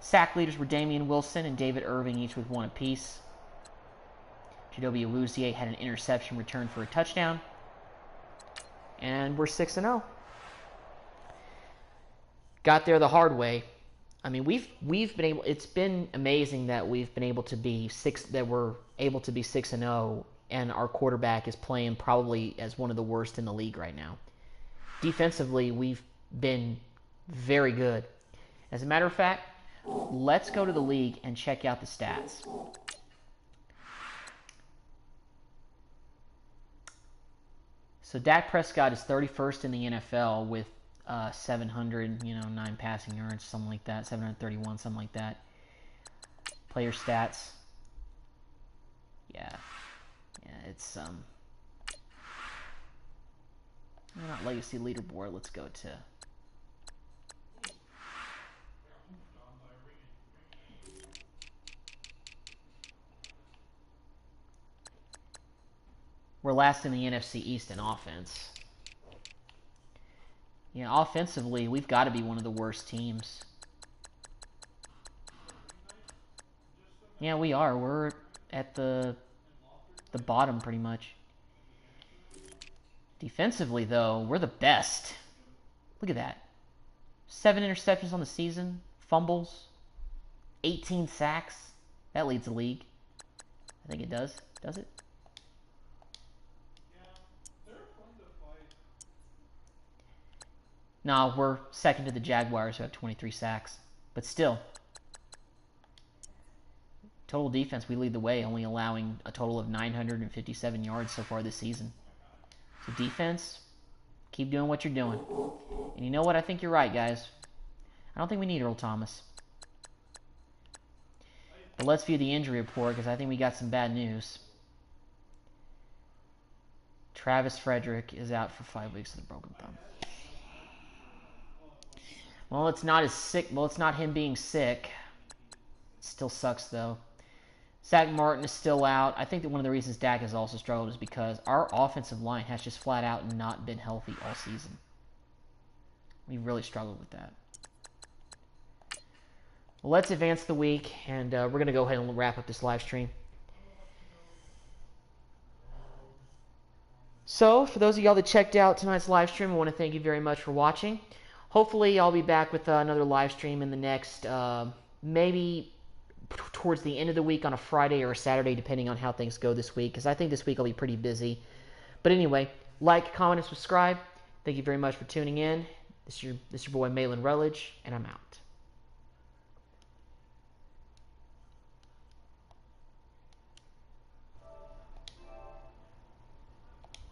Sack leaders were Damian Wilson and David Irving, each with 1 apiece. Jadobe Awuzie had an interception return for a touchdown. And we're 6-0. Got there the hard way. I mean, we've been able. It's been amazing that we've been able to be we're able to be 6-0, and our quarterback is playing probably as one of the worst in the league right now. Defensively, we've been very good. As a matter of fact, let's go to the league and check out the stats. So Dak Prescott is 31st in the NFL with 709 passing yards, something like that, 731, something like that. Player stats. Yeah, it's not legacy leaderboard. Let's go to. We're last in the NFC East in offense. Yeah, offensively, we've got to be one of the worst teams. Yeah, we are. We're at the bottom pretty much. Defensively, though, we're the best. Look at that. 7 interceptions on the season, fumbles, 18 sacks. That leads the league. I think it does. Does it? No, we're second to the Jaguars, who have 23 sacks. But still, total defense, we lead the way, only allowing a total of 957 yards so far this season. So defense, keep doing what you're doing. And you know what? I think you're right, guys. I don't think we need Earl Thomas. But let's view the injury report, because I think we got some bad news. Travis Frederick is out for 5 weeks with a broken thumb. Well, it's not as sick. Well, it's not him being sick. It still sucks, though. Zach Martin is still out. I think that one of the reasons Dak has also struggled is because our offensive line has just flat out not been healthy all season. We've really struggled with that. Well, let's advance the week, and we're going to go ahead and wrap up this live stream. So, for those of y'all that checked out tonight's live stream, I want to thank you very much for watching. Hopefully, I'll be back with another live stream in the next, maybe towards the end of the week on a Friday or a Saturday, depending on how things go this week, because I think this week I'll be pretty busy. But anyway, like, comment, and subscribe. Thank you very much for tuning in. This is your boy, Malin Rutledge, and I'm out.